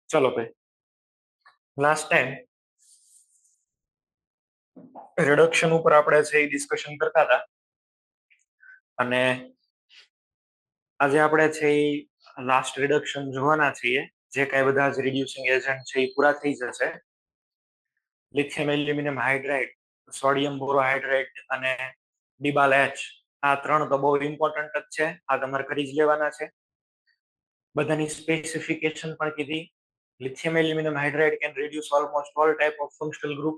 ચલો ભાઈ, last time reduction ઉપર આપણે છે એ ડિસ્કશન કરતા હતા અને આજે આપણે છે એ લાસ્ટ રિડક્શન જોવાના છીએ. જે કઈ બધા જ રિડ્યુસિંગ એજન્ટ છે એ પૂરા થઈ જશે. લિથિયમ એલ્યુમિનિયમ હાઇડ્રાઇડ, સોડિયમ બોરોહાઇડ્રેટ અને ડિબાલ એચ, આ ત્રણ તો બહુ ઇમ્પોર્ટન્ટ જ છે. આ તમારે કરી જ લેવાના છે. બધાની સ્પેસિફિકેશન પણ કીધી. Lithium aluminium hydride can reduce almost all type of functional group.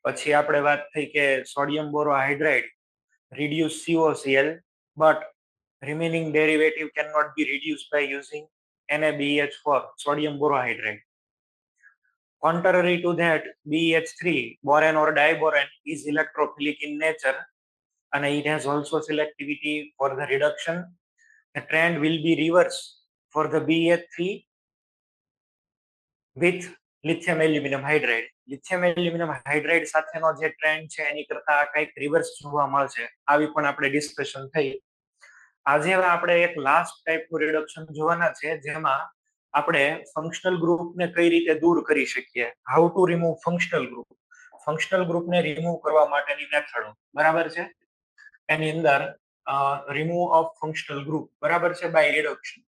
પછી આપણે વાત થઈ કે sodium બોરોહાઇડ્રાઇડ reduce COCl, but remaining derivative cannot be reduced by using NaBH4, sodium borohydride. Contrary to that, BH3, boron or diboron, is electrophilic in nature and it has also selectivity for the reduction. The trend will be reversed for the BH3 with lithium aluminum hydride. Lithium aluminium hydride સાથેનો જે trend છે એની કરતા કંઈક reverse જોવા મળશે, આવી પણ આપણે ડિસ્કશન થઈ. આજે આપણે એક લાસ્ટ ટાઈપનું રિડક્શન જોવાના છે, જેમાં આપણે ફંક્શનલ ગ્રુપને કઈ રીતે દૂર કરી શકીએ. How to remove functional group. Functional ગ્રુપને રિમૂવ કરવા માટેની મેથડો, બરાબર છે. એની અંદર રિમૂવ ઓફ ફંક્શનલ ગ્રુપ, બરાબર છે, by reduction.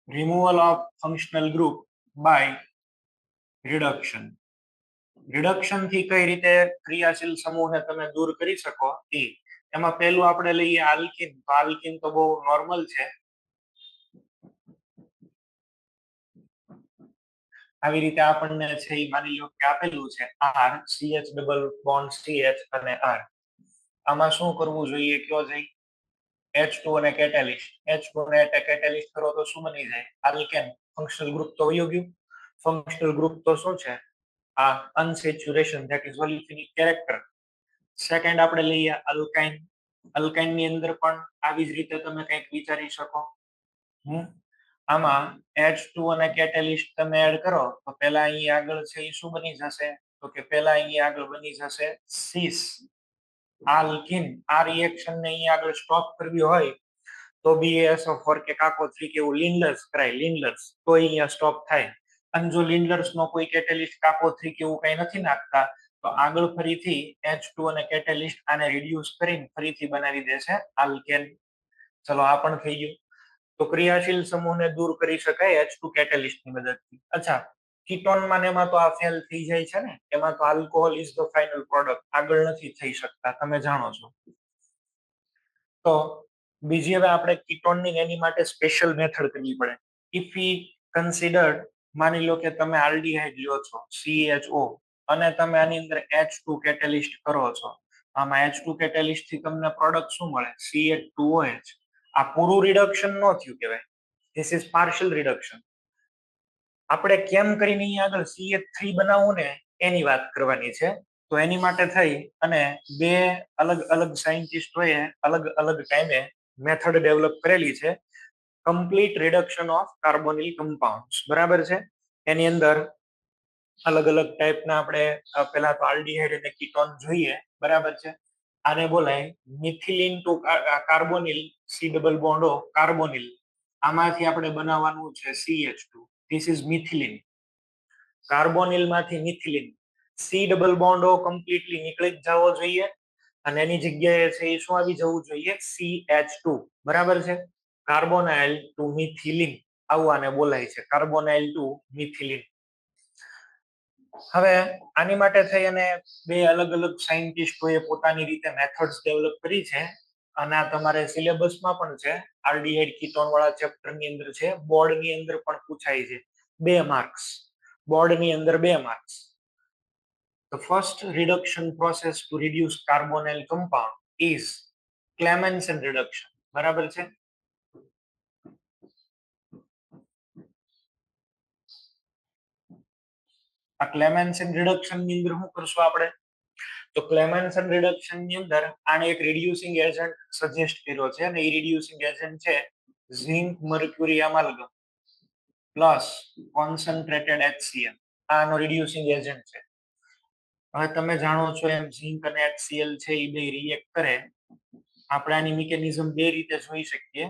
Removal of functional group by reduction. Reduction થી કઈ રીતે ક્રિયાશીલ સમૂહને તમે દૂર કરી શકો એ. એમાં પહેલું આપણે લઈએ આલ્કિન. તો આલ્કિન તો બહુ નોર્મલ છે. આવી રીતે આપણને છે એ માની લો કે આપેલું છે R CH double bond CH અને R. આમાં શું કરવું જોઈએ કયો જઈ? H2 અને કેટેલિસ્ટ. H2 ને કેટેલિસ્ટ કરો તો શું બની જાય? આલ્કેન. ફંક્શનલ ગ્રુપ તો વયો ગયું. ફંક્શનલ ગ્રુપ તો શું છે? આ અનસેચ્યુરેશન, ધેટ ઇઝ ઓલિફિનિક કેરેક્ટર. સેકન્ડ આપણે લઈએ અલ્કાઇન. અલ્કાઇન ની અંદર પણ આવી જ રીતે તમે કંઈક વિચારી શકો. આમાં H2 અને કેટેલિસ્ટ તમે એડ કરો તો પહેલા અહીં આગળ છે એ શું બની જશે? તો કે પહેલા અહીં આગળ બની જશે સીસ. આલ્કિન. આ રિએક્શન ને અહીં આગળ સ્ટોપ કરવી હોય તો BaSO4 કે કાકો3 કે એવું લિન્ડલર્સ કરાય. લિન્ડલર્સ તો અહીંયા સ્ટોપ થાય. અને જો લિન્ડલર્સ નો કોઈ કેટેલિસ્ટ કાકો3 કે એવું કઈ નથી નાખતા તો આગળ ફરીથી H2 અને કેટેલિસ્ટ આને રિડ્યુસ કરીને ફરીથી બનાવી દેશે આલ્કેન. ચલો, આ પણ થઈ ગયું. તો ક્રિયાશીલ સમૂહને દૂર કરી શકાય H2 કેટેલિસ્ટની મદદથી. અચ્છા, કીટોનમાં ને એમાં તો આ ફેલ થઈ જાય છે ને. એમાં તો alcohol is the final product, આગળ નથી થઈ શકતા, તમે જાણો છો. તો બીજી હવે આપણે કીટોનની એની માટે સ્પેશિયલ મેથડ કરવી પડે. ઇફ વી કન્સિડર્ડ, માની લો કે તમે આલ્ડીહાઇડ લ્યો છો CHO અને તમે આની અંદર H2 કેટેલિસ્ટ કરો છો. આમાં H2 કેટેલિસ્ટ થી તમને પ્રોડક્ટ શું મળે? CH2OH. આ પૂરું રિડક્શન ન થયું કહેવાય. This is partial reduction. આપણે કેમ કરીને અહીંયા આગળ CH3 બનાવવું ને એની વાત કરવાની છે. તો એની માટે થઈ અને બે અલગ અલગ સાયન્ટિસ્ટોએ અલગ અલગ ટાઈમે મેથડ ડેવલપ કરેલી છે. Complete reduction of carbonyl compounds, બરાબર છે. એની અંદર અલગ અલગ ટાઈપના આપણે પેલા તો આલ્ડીહાઇડ અને કીટોન જોઈએ, બરાબર છે. આને બોલાય methylene to carbonyl, C double bond O carbonyl. આમાંથી આપણે બનાવવાનું છે CH2. This is methylene. Carbonyl માંથી methylene. C double bond O completely નીકળી જ જવો જોઈએ અને એની જગ્યાએ છે એ શું આવી જવું જોઈએ? CH2, બરાબર છે. કાર્બોનાઇલ ટુ મિથિલિન, આવું આને બોલાય છે, કાર્બોનાઇલ ટુ મિથિલિન. હવે આની માટે થઈ અને બે અલગ અલગ સાયન્ટિસ્ટોએ પોતાની રીતે મેથડ્સ ડેવલપ કરી છે અને આ તમારે સિલેબસમાં પણ છે. આલ્ડીહાઇડ કીટોન વાળા ચેપ્ટરની અંદર છે, બોર્ડની અંદર પણ પૂછાય છે. 2 માર્ક્સ, બોર્ડની અંદર 2 marks. The first reduction process to reduce carbonyl compound is Clemmensen reduction, બરાબર છે. આ ક્લેમેન્સન રિડક્શન ની અંદર શું કરશું આપણે? તો ક્લેમેન્સન રિડક્શન ની અંદર આને એક રિડ્યુસિંગ એજન્ટ સજેસ્ટ કર્યો છે અને એ રિડ્યુસિંગ એજન્ટ છે zinc mercury amalgam plus concentrated HCl. આનો રિડ્યુસિંગ એજન્ટ છે. હવે તમે જાણો છો એમ ઝિંક અને HCl છે એ બે રિએક્ટ કરે. આપણે આની મિકેનિઝમ બે રીતે જોઈ શકીએ.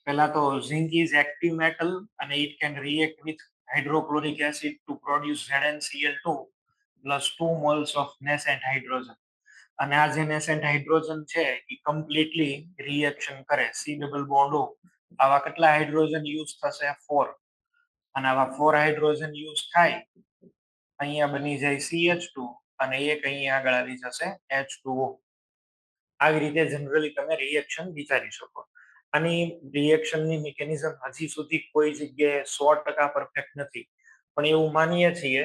પહેલા તો ઝિંક ઇઝ એક્ટિવ મેટલ અને it can react with hydrochloric acid to produce ZnCl2 plus 2 moles of nascent hydrogen. અને આ જે નેસેન્ટ હાઇડ્રોજન છે એ કમ્પ્લીટલી રિએક્શન કરે સી ડબલ બોન્ડ ઓ. આવા કેટલા હાઇડ્રોજન યુઝ થશે? 4. અને આવા 4 હાઇડ્રોજન યુઝ થાય, અહીંયા બની જાય CH2 અને એક અહીંયા આગળ આવી જશે H2O. આવી રીતે જનરલી તમે રિએક્શન વિચારી શકો. આની રિએક્શનની મિકેનિઝમ હજી સુધી કોઈ જગ્યાએ 100% પરફેક્ટ નથી, પણ એવું માનીએ છીએ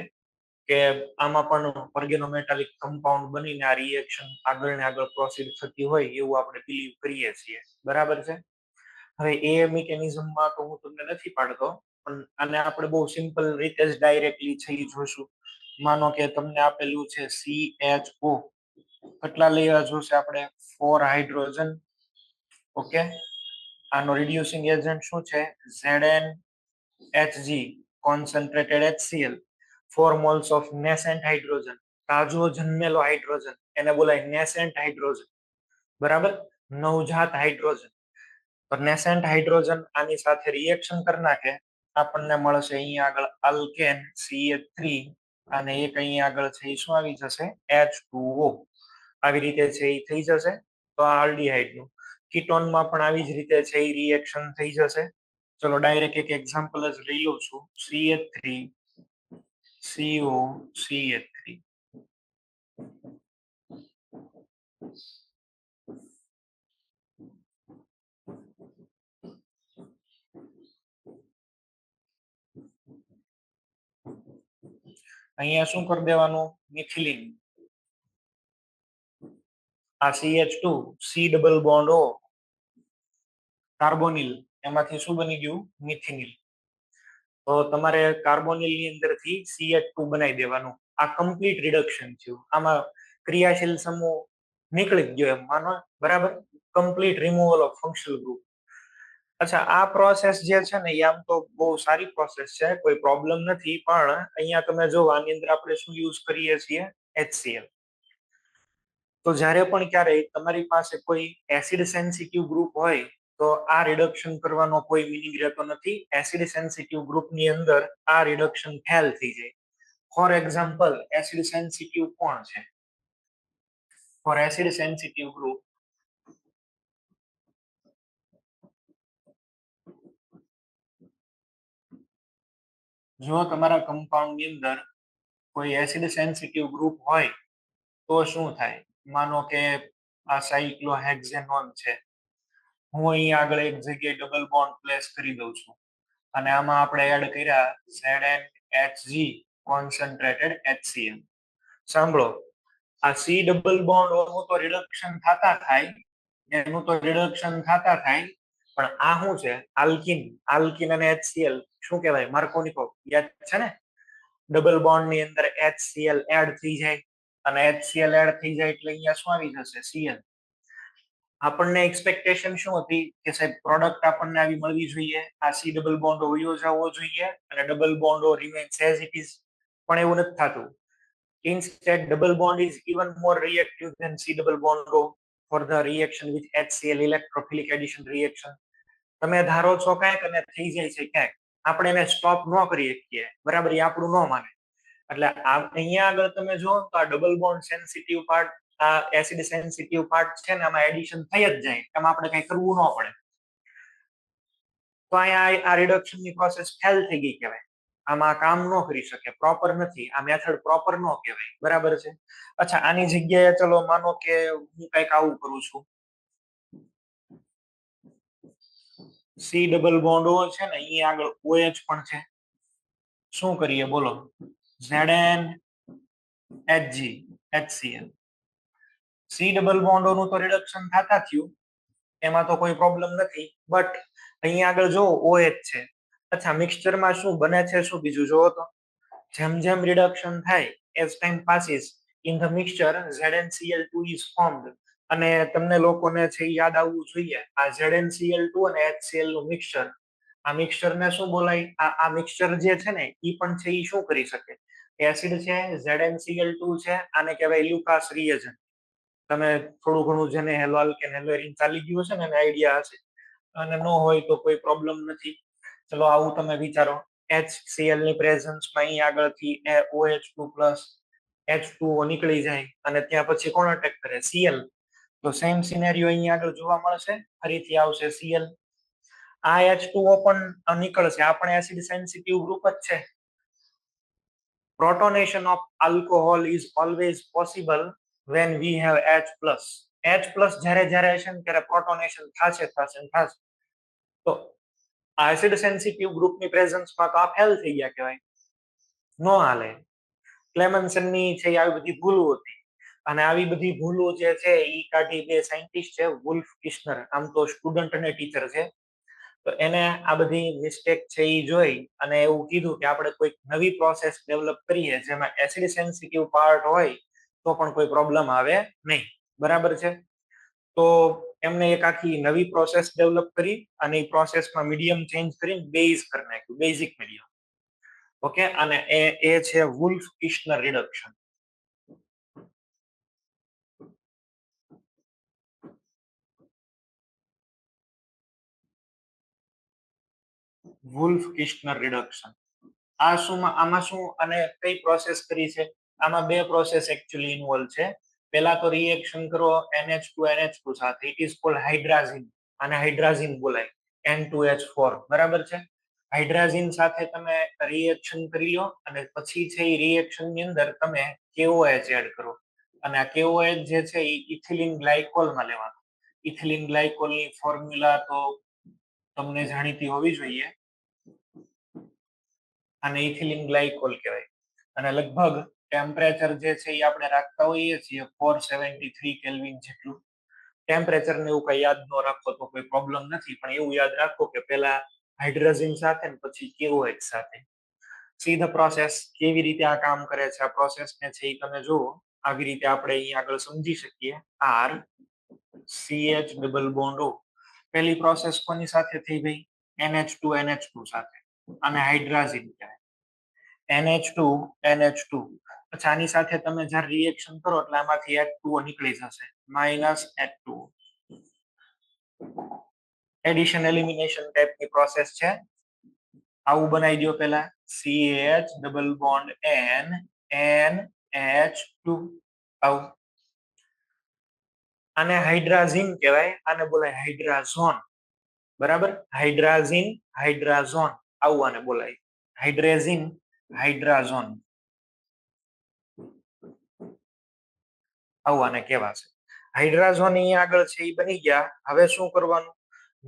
કે આમાં પણ ઓર્ગેનોમેટાલિક કમ્પાઉન્ડ બનીને આ રિએક્શન આગળ ને આગળ પ્રોસીડ થતી હોય એવું આપણે બિલીવ કરીએ છીએ. બરાબર છે? હવે એ મિકેનિઝમમાં તો હું તમને નથી પાડતો, પણ આને આપણે બહુ સિમ્પલ રીતે જ ડાયરેક્ટલી છે જોશું. માનો કે તમને આપેલું છે CHO, કેટલા લેવા જોશે આપણે? 4 હાઇડ્રોજન. ઓકે, આનો રિડ્યુસિંગ એજન્ટ શું છે? ZnHg concentrated HCl, 4 moles of nascent hydrogen. તાજો જન્મેલો હાઇડ્રોજન એને બોલાય નેસેન્ટ હાઇડ્રોજન. બરાબર? નવજાત હાઇડ્રોજન. તો નેસેન્ટ હાઇડ્રોજન આની સાથે રિએક્શન કરી નાખે, આપણને મળશે અહીંયા આગળ આલ્કેન CH3 અને એક અહીંયા આગળ છે એ શું આવી જશે? H2O. આવી રીતે છે એ થઈ જશે. તો આ આલ્ડીહાઇડ નું કીટોનમાં પણ આવી જ રીતે છે એ રિએક્શન થઈ જશે. ચલો ડાયરેક્ટ એક એક્ઝામ્પલ જ લઈ લઉં છું. CH3 CO CH3. અહીંયા શું કરી દેવાનું? મિથિલિન. આ CH2 C double bond O carbonyl, એમાંથી શું બની ગયું? મિથિનિલ. તો તમારે કાર્બોનિલ ની અંદરથી CH2 બનાવી દેવાનું. આ કમ્પ્લીટ રિડક્શન થયું. આમાં ક્રિયાશીલ સમૂહ નીકળી જ ગયો એમ માનો. બરાબર? Complete removal of functional group. અચ્છા, આ પ્રોસેસ જે છે ને એ આમ તો બહુ સારી પ્રોસેસ છે, કોઈ પ્રોબ્લેમ નથી, પણ અહીંયા તમે જો આની અંદર આપણે શું યુઝ કરીએ છીએ? HCl. તો જ્યારે પણ ક્યારેય તમારી પાસે કોઈ એસિડ સેન્સિટિવ ગ્રુપ હોય તો આ રિડક્શન કરવાનો કોઈ મીનિંગ રહેતો નથી. એસિડ સેન્સિટિવ ગ્રુપની અંદર આ રિડક્શન ફેલ થઈ જાય. ફોર એક્ઝામ્પલ, એસિડ સેન્સિટિવ કોણ છે? ફોર એસિડ સેન્સિટિવ ગ્રુપ જો તમારા કમ્પાઉન્ડ ની અંદર કોઈ એસિડ સેન્સિટિવ ગ્રુપ હોય તો શું થાય? માનો કે આ સાયક્લોહેક્ઝેનોન છે, હું અહીંયા આગળ એક જગ્યાએ ડબલ બોન્ડ પ્લેસ કરી દઉં છું અને આમાં આપણે એડ કર્યા ZnHg કોન્સન્ટ્રેટેડ HCl. સાંભળો, આ C ડબલ બોન્ડ નું તો રિડક્શન થતા થાય, એનું તો રિડક્શન થતા થાય, પણ આ શું છે? આલ્કિન. આલ્કિન અને HCl શું કહેવાય? માર્કોનિકો. યાદ છે ને? ડબલ બોન્ડ ની અંદર HCl એડ થઈ જાય અને HCl એડ થઈ જાય એટલે અહીંયા શું આવી જશે? Cl. આપણને એક્સપેક્ટેશન શું હતી કે સાહેબ પ્રોડક્ટ આપણને આવી મળવી જોઈએ, આ C ડબલ બોન્ડ વયો જવો જોઈએ અને double bond remains as it is, પણ એવું નથી થતું. Instead, double bond is even more reactive than C double bond O for the reaction with HCl electrophilic addition reaction. તમે ધારો છો કાંઈક અને થઈ જાય છે ક્યાંક, આપણે એને સ્ટોપ ન કરી શકીએ. બરાબર? એ આપણું ન માને. એટલે અહીંયા આગળ તમે જો તો આ ડબલ બોન્ડ સેન્સિટિવ પાર્ટ, આ એસિડ સેન્સિટિવ પાર્ટ છે ને, આમાં એડિશન થઈ જ જાય, એમાં આપણે કઈ કરવું ન પડે. તો અહીંયા આ રિડક્શન ની પ્રોસેસ ફેલ થઈ ગઈ કહેવાય. આમાં કામ ન કરી શકે, પ્રોપર નથી, આ મેથડ પ્રોપર ન કહેવાય. બરાબર છે? અચ્છા, આની જગ્યાએ ચલો માનો કે હું કઈક આવું કરું છું. C ડબલ બોન્ડ O છે ને, અહીંયા આગળ OH પણ છે. શું કરીએ બોલો? ZnHg HCl. C double bond O નું તો રિડક્શન થતા થયું, એમાં તો કોઈ પ્રોબ્લેમ નથી, બટ અહીંયા આગળ જો OH છે. અચ્છા, મિક્સચરમાં શું બને છે? શું બીજું જોવો તો, જેમ જેમ રિડક્શન થાય, as time passes in the mixture ZnCl2 is formed. અને તમને લોકોને છે યાદ આવવું જોઈએ, આ ZnCl2 અને HCl નું મિક્સચર, આ મિક્સચર ને શું બોલાય? આ મિક્સચર જે છે ને એ પણ છે એ શું કરી શકે? એસિડ છે, ZnCl2 છે, આને કહેવાય લ્યુકાસ રિએજન્ટ. તમે થોડું ઘણું જેને હેલો આલ્કેન હેલો એરિન ચાલી ગયું હશે ને એને આઈડિયા હશે. અને ન હોય તો કોઈ પ્રોબ્લેમ નથી. ચલો આવું તમે વિચારો, HCl ની પ્રેઝન્સમાં અહીં આગળથી OH2+ H2O નીકળી જાય અને ત્યાં પછી કોણ અટેક કરે? Cl. તો સેમ સિનેરિયો અહીં આગળ જોવા મળશે, ફરીથી આવશે Cl. આ H2O પણ નીકળશે, આ પણ એસિડ સેન્સિટિવ ગ્રુપ જ છે. Protonation of alcohol is always possible when we have H+. H+ જ્યારે હશે ને ત્યારે પ્રોટોનેશન થશે. તો એસિડ સેન્સિટિવ ગ્રુપની પ્રેઝન્સમાં તો આ ફેલ થઈ ગયા કહેવાય, નો હાલે. ક્લેમેન્સનની છે આવી બધી ભૂલો હતી, અને આવી બધી ભૂલો જે છે એ કાઢી બે સાયન્ટિસ્ટ છે, વુલ્ફ કિશ્નર, આમ તો સ્ટુડન્ટ અને ટીચર છે. તો એને આ બધી મિસ્ટેક છે એ જોઈ અને એવું કીધું કે આપણે કોઈક નવી પ્રોસેસ ડેવલપ કરીએ જેમાં એસિડ સેન્સિટિવ પાર્ટ હોય તો પણ કોઈ પ્રોબ્લેમ આવે નહીં. બરાબર છે? તો એમને એક આખી નવી પ્રોસેસ ડેવલપ કરી અને એ પ્રોસેસમાં મીડિયમ ચેન્જ કરીને બેઝ કરી નાખ્યું, બેઝિક મીડિયમ. ઓકે, અને એ છે Wolff Kishner reduction. Wolff Kishner reduction. આમાં શું અને કઈ પ્રોસેસ કરી છે? આમાં બે પ્રોસેસ એકચ્યુઅલી ઇન્વોલ્વ છે. પહેલા તો રિએક્શન કરો NH2NH2 સાથે, ઇટ ઇઝ કોલ્ડ હાઇડ્રાઝિન, અને હાઇડ્રાઝિન બોલાય N2H4. બરાબર છે? હાઇડ્રાઝિન સાથે તમે રિએક્શન કરી લો અને પછી છે એ રિએક્શન ની અંદર તમે KOH એડ કરો, અને આ KOH જે છે એ ઇથિલિન ગ્લાયકોલમાં લેવાનું. ઇથિલિન ગ્લાયકોલની ફોર્મ્યુલા તો તમને જાણીતી હોવી જોઈએ, અને ઇથિલિન ગ્લાયકોલ કહેવાય. અને લગભગ ટેમ્પરેચર જે છે એ આપણે રાખતા હોઈએ છીએ 473 કેલ્વિન જેટલું. ટેમ્પરેચર ને એવું કઈ યાદ ન રાખો તો કોઈ પ્રોબ્લેમ નથી, પણ એવું યાદ રાખો કે પેલા હાઇડ્રોજન સાથે ને પછી KOH સાથે. સી ધ પ્રોસેસ, કેવી રીતે આ કામ કરે છે આ પ્રોસેસ ને છે એ તમે જુઓ. આવી રીતે આપણે અહીં આગળ સમજી શકીએ. RCH double bond O. પહેલી પ્રોસેસ કોની સાથે થઈ ગઈ? NH2NH2 સાથે, અને હાઇડ્રાઝિન કહેવાય NH2NH2. પછી આની સાથે તમે જ્યારે રિએક્શન કરો એટલે આમાંથી H2O નીકળી જશે, -H2O. એડિશન એલિમિનેશન ટાઈપની પ્રોસેસ છે. આવું બનાવી દો પહેલા, CH double bond N NH2 આવું. આને હાઇડ્રાઝિન કહેવાય, આને બોલાય હાઇડ્રાઝોન. બરાબર? હાઇડ્રાઝિન, હાઇડ્રાઝોન આવું આને બોલાય. હાઇડ્રેઝિન, હાઇડ્રાઝોન આવું આને કહેવાશે. હાઇડ્રાઝોન અહીંયા આગળ છે એ બની ગયા. હવે શું કરવાનું?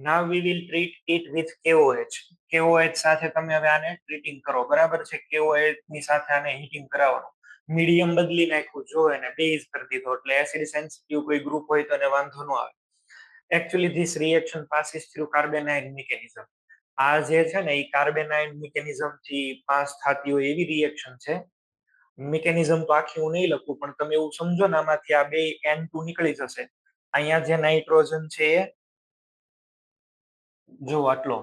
Now we will treat it with KOH. KOH સાથે તમે હવે આને ટ્રીટિંગ કરો. બરાબર છે? KOH ની સાથે આને હીટિંગ કરાવવાનું. મીડિયમ બદલી નાખ્યું, જો એને બેઝ કરી દીધો, એટલે એસિડ સેન્સિટિવ કોઈ ગ્રુપ હોય તો એને વાંધો ન આવે. Actually this reaction passes through carbanion mechanism. આ જે છે ને એ કાર્બેનાઇન મિકેનિઝમ થી પાસ થતી હોય એવી રિએક્શન છે. મિકેનિઝમ તો આખી હું નહીં લખું, પણ તમે એવું સમજો ને આમાંથી આ બે N2 નીકળી જશે. અહીંયા જે નાઇટ્રોજન છે એ જો આટલો,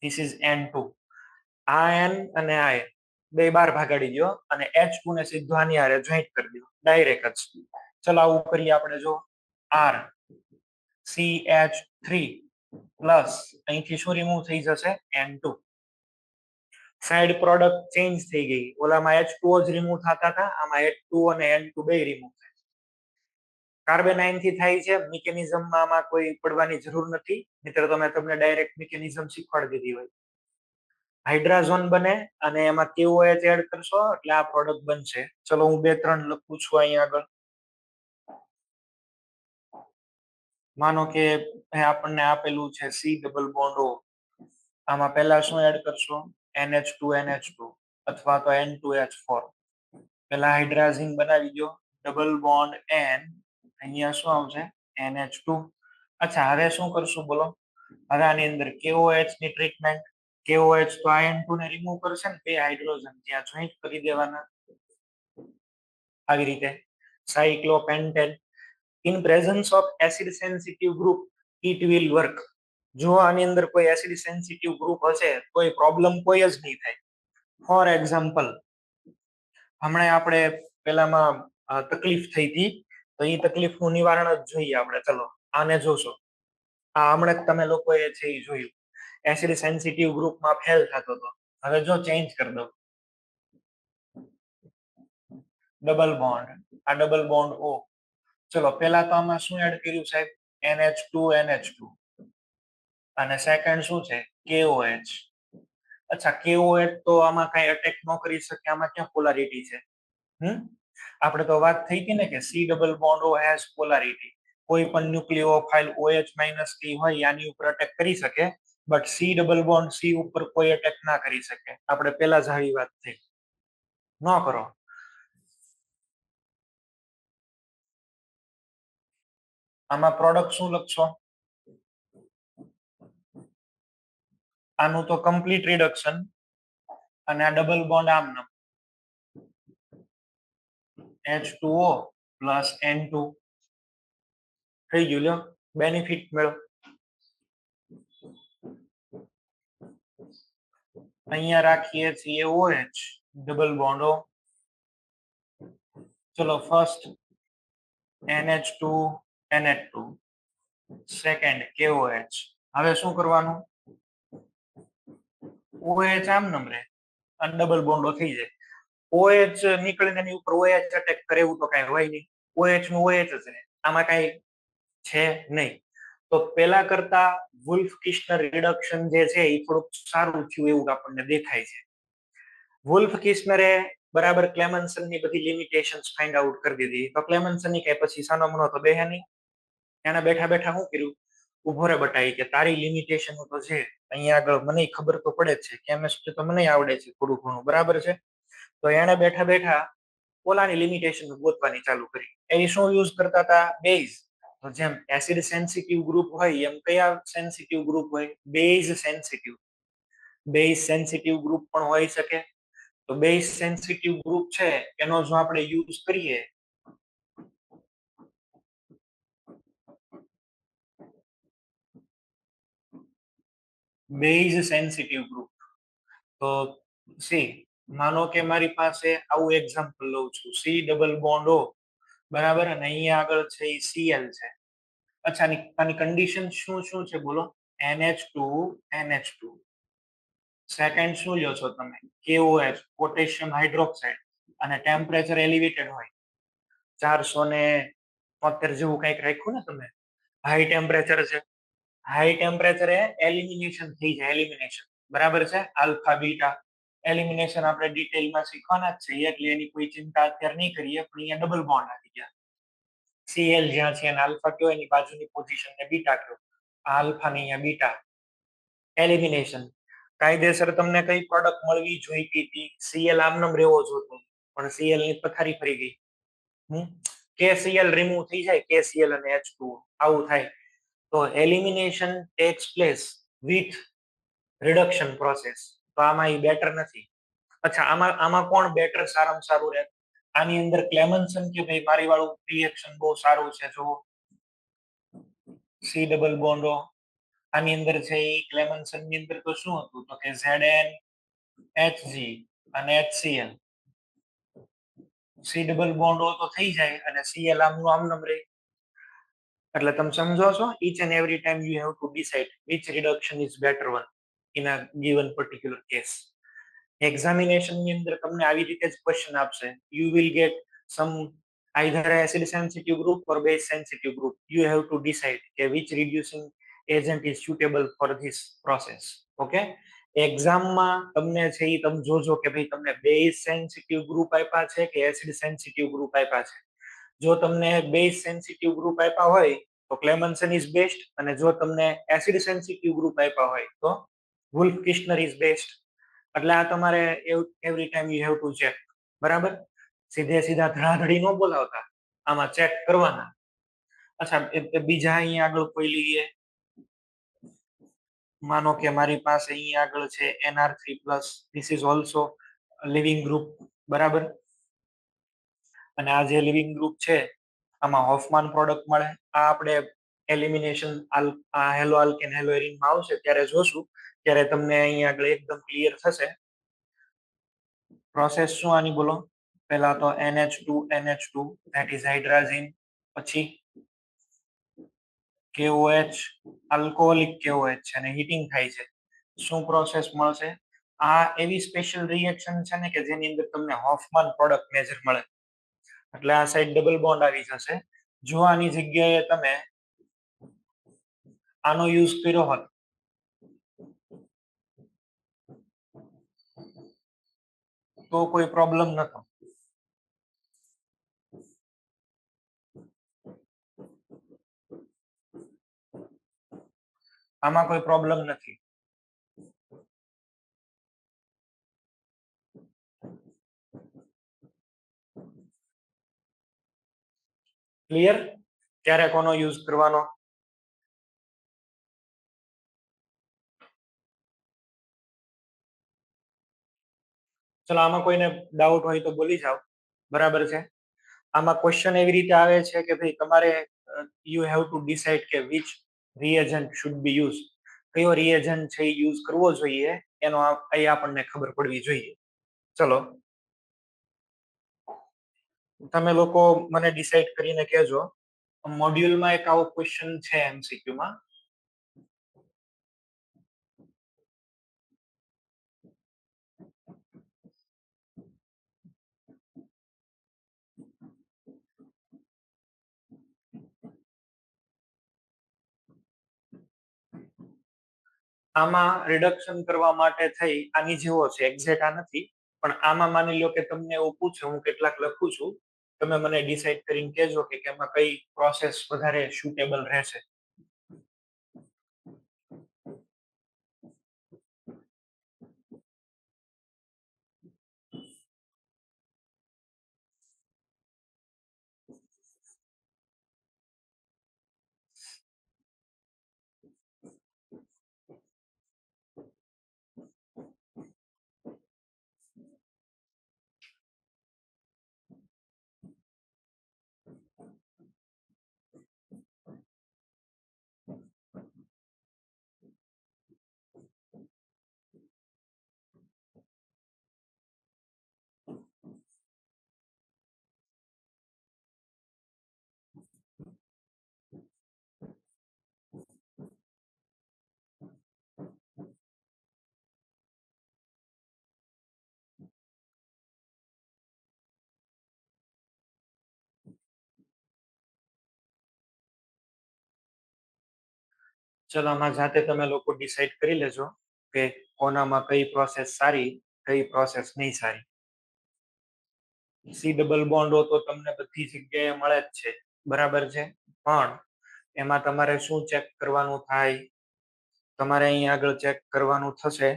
ધીસ ઇઝ N2. આ N અને આ N બે બાર ભાગાડી દો અને H2 ને સીધો આની હારે જોઈન્ટ કરી દો, ડાયરેક્ટ જ. ચલો આવું કરીએ આપણે. જો R CH3 પ્લસ અહીંથી શું રિમૂવ થઈ જશે? N2. સાઇડ પ્રોડક્ટ ચેન્જ થઈ ગઈ. ઓલામાં H2O જ રિમૂવ થતા હતા, આમાં H2O અને N2 બે રિમૂવ થાય. કાર્બેનાઇન થી થાય છે. મિકેનિઝમમાં આમાં કોઈ પડવાની જરૂર નથી, નહીતર તો મેં તમને ડાયરેક્ટ મિકેનિઝમ શીખવાડી દીધી હોય. હાઇડ્રાઝોન બને અને એમાં KOH એડ કરશો એટલે આ પ્રોડક્ટ બનશે. ચલો હું 2-3 લખું છું અહીંયા આગળ. માનો કે આપણને આપેલું છે C ડબલ બોન્ડ O. આમાં પહેલા શું એડ કરશો? NH2NH2 અથવા તો N2H4. પહેલા હાઇડ્રાઝિન બનાવી દો, ડબલ બોન્ડ N, અહીંયા શું આવશે? NH2. અચ્છા, હવે શું કરશું બોલો? હવે આની અંદર KOH ની ટ્રીટમેન્ટ. KOH તો N2 ને રિમૂવ કરશે ને, બે હાઇડ્રોજન ત્યાં જોઈન્ટ કરી દેવાના આવી રીતે. Cyclopentane. In presence of acid sensitive group it will work. જો આની અંદર કોઈ એસિડ સેન્સિટિવ ગ્રુપ હશે કોઈ પ્રોબ્લેમ કોઈ જ નહીં થાય. ફોર એક્ઝામ્પલ, હમણાં આપણે પેલામાં તકલીફ થઈ હતી, તો એ તકલીફનું નિવારણ જ જોઈએ આપણે. ચલો આને જોશો. આ હમણાં જ તમે લોકોએ છે એ જોયું, એસિડ સેન્સિટિવ ગ્રુપમાં ફેલ થતો હતો. હવે જો ચેન્જ કરી દો, ડબલ બોન્ડ, આ ડબલ બોન્ડ ઓ. ચલો પેલા તો આમાં શું એડ કર્યું સાહેબ? NH2 NH2 અને સેકન્ડ શું છે? KOH. અચ્છા, KOH તો આમાં કઈ અટેક ન કરી શકે, આમાં ક્યાં પોલારિટી છે? આપણે તો વાત થઈ હતી ને કે C double bond O has polarity. કોઈ પણ ન્યુક્લિયોફાઇલ OH માઇનસ T હોય આની ઉપર અટેક કરી શકે, but C double bond C ઉપર કોઈ અટેક ના કરી શકે. આપણે પેલા જ આવી વાત થઈ. ન કરો. આમાં પ્રોડક્ટ શું લખશો? આનું તો કમ્પ્લીટ રિડક્શન અને આ ડબલ બોન્ડ આમ નામ H2O પ્લસ N2 થઈ ગયું. લ્યો બેનિફિટ મેળવો. અહીંયા રાખીએ છીએ OH ડબલ બોન્ડ O. ચલો first NH2 NH2 second KOH. હવે શું કરવાનું? OH આમ નંબરે અને ડબલ બોન્ડો થઈ જાય. OH નીકળીને એની ઉપર OH અટેક કરે એવું તો કઈ હોય નહીં. OH નું OH જ છે, આમાં કઈ છે નહીં. તો પેલા કરતા વુલ્ફ કિસ્નર રિડક્શન જે છે એ થોડુંક સારું થયું એવું આપણને દેખાય છે. વુલ્ફ કિસ્નરે બરાબર ક્લેમન્સનની બધી લિમિટેશન્સ ફાઇન્ડ આઉટ કરી દીધી. તો ક્લેમન્સનની કઈ પછી સાનો મનો તો બેહે નહીં. એને બેઠા બેઠા શું કર્યું? ઉભો રે બટાઈ કે તારી લિમિટેશન તો છે અહીંયા આગળ, મને ખબર તો પડે જ છે, કેમિસ્ટ્રી તો મને આવડે છે થોડું ઘણું, બરાબર છે. તો એને બેઠા બેઠા ઓલાની લિમિટેશન ગોતવાની ચાલુ કરી. એ શું યુઝ કરતા હતા? બેઝ. તો જેમ એસિડ સેન્સિટિવ ગ્રુપ હોય એમ કયા સેન્સિટિવ ગ્રુપ હોય? Base sensitive. Base sensitive group પણ હોઈ શકે. તો બેઝ સેન્સિટિવ ગ્રુપ છે એનો જો આપણે યુઝ કરીએ બેઝ સેન્સિટિવ ગ્રુપ, તો સી માનો કે મારી પાસે આવું એક્ઝામ્પલ લઉં છું, C ડબલ બોન્ડ O બરાબર, અને અહીંયા આગળ છે એ Cl છે. અચ્છા, આની કન્ડિશન શું શું છે બોલો? NH2 NH2. સેકન્ડ શું લ્યો છો તમે? KOH પોટેશિયમ હાઇડ્રોક્સાઇડ અને ટેમ્પરેચર એલિવેટેડ હોય 473 જેવું કંઈક રાખ્યું ને તમે, હાઈ ટેમ્પરેચર છે. હાઈ ટેમ્પરેચરે એલિમિનેશન થઈ જાય, એલિમિનેશન, બરાબર છે. આલ્ફા બીટા એલિમિનેશન આપણે ડિટેલમાં શીખવાના જ છે એટલે એની કોઈ ચિંતા અત્યારે નહીં કરીએ. પણ અહીંયા ડબલ બોન્ડ આવી ગયા. Cl જ્યાં છે એને આલ્ફા કયો, એની બાજુની પોઝિશન ને બીટા કયો. આલ્ફા ને અહીંયા બીટા. એલિમિનેશન કાયદેસર તમને કઈ પ્રોડક્ટ મળવી જોઈતી હતી? Cl આમનામ રહેવો જોતો, પણ Cl ની પથારી ફરી ગઈ. KCl રિમૂવ થઈ જાય, KCl અને H2O આવું થાય. તો elimination tax place with reduction process. તો આમાં એ બેટર નથી. અચ્છા, આમાં કોણ બેટર સારામાં સારું રહે? આની અંદર ક્લેમન્સન કે ભાઈ મારી વાળું રિએક્શન બહુ સારું છે, જો C ડબલ બોન્ડ O. આની અંદર છે એ ક્લેમન્સન ની અંદર તો શું હતું? તો કે Zn Hg અને HCl. C double bond O તો થઈ જાય અને Cl આમનું આમ નંબર. એટલે તમે સમજો છો? each and every time you have to decide which reduction is better one in a given particular case. Examination ની અંદર તમને આવી રીતે જ ક્વેશ્ચન આપશે. You will get some either acid sensitive group or base sensitive group. You have to decide which reducing agent is suitable for this process. Okay? એક્ઝામમાં તમને છે એ તમે જોજો કે ભાઈ તમને બેઝ સેન્સિટિવ ગ્રુપ આપ્યા છે કે એસિડ સેન્સિટિવ ગ્રુપ આપ્યા છે. જો તમને બેઝ સેન્સિટિવ ગ્રુપ આપ્યા હોય તો ક્લેમન્સન ઇઝ બેસ્ટ, અને જો તમને એસિડ સેન્સિટિવ ગ્રુપ આપ્યા હોય તો વુલ્ફ કિસ્નર ઇઝ બેસ્ટ. એટલે આ તમારે every time you have to check, બરાબર. સીધે સીધા ધડાધડી ન બોલાવતા, આમાં ચેક કરવાના. અચ્છા, બીજા અહીંયા આગળ કોઈ લઈએ. માનો કે મારી પાસે અહીંયા આગળ છે Nr3+, this is also living group, બરાબર. અને આ જે લિવિંગ ગ્રુપ છે આમાં હોફમાન પ્રોડક્ટ મળે. આ આપણે એલિમિનેશન હેલો આલ્કેન હેલો એરીન માં આવશે ત્યારે જોશું, ત્યારે તમને અહીંયા આગળ એકદમ ક્લિયર થશે. પ્રોસેસ શું આની બોલો? પહેલા તો NH2 NH2 that is hydrazine, પછી KOH આલ્કોહોલિક KOH છે અને હીટિંગ થાય છે, શું પ્રોસેસ મળશે? આ એવી સ્પેશિયલ રિએક્શન છે ને કે જેની અંદર તમને હોફમાન પ્રોડક્ટ મેજર મળે. એટલે આ સાઈડ ડબલ બોન્ડ આવી જશે. જો આની જગ્યાએ તમે આનો યુઝ કર્યો હોત તો કોઈ પ્રોબ્લેમ નતો. આમાં કોઈ પ્રોબ્લેમ નથી. ક્લિયર? ત્યારે કોનો યુઝ કરવાનો? ચલો આમાં કોઈને ડાઉટ હોય તો બોલી જાઓ. બરાબર છે. આમાં ક્વેશ્ચન એવી રીતે આવે છે કે ભાઈ તમારે યુ હેવ ટુ ડિસાઇડ કે which reagent should be use. કયો રિએજન્ટ છે યુઝ કરવો જોઈએ એનો અહીં આપણને ખબર પડવી જોઈએ. ચલો તમે લોકો મને ડિસાઇડ કરીને કહેજો. મોડ્યુલમાં એક આવો ક્વેશ્ચન છે MCQ માં. આમાં રિડક્શન કરવા માટે થઈ આની જેવો છે, એક્ઝેક્ટ આ નથી, પણ આમાં માની લો કે તમને એવું પૂછે, હું કેટલાક લખું છું, તમે મને ડિસાઇડ કરીને કહેજો કે એમાં કઈ પ્રોસેસ વધારે સુટેબલ રહેશે. ચલો આમાં જાતે તમે લોકો ડિસાઇડ કરી લેજો કે કોનામાં કઈ પ્રોસેસ સારી, કઈ પ્રોસેસ નહીં સારી. સી ડબલ બોન્ડ તો તમને બધી જગ્યાએ મળે જ છે, બરાબર છે, પણ એમાં તમારે શું ચેક કરવાનું થાય? તમારે અહીં આગળ ચેક કરવાનું થશે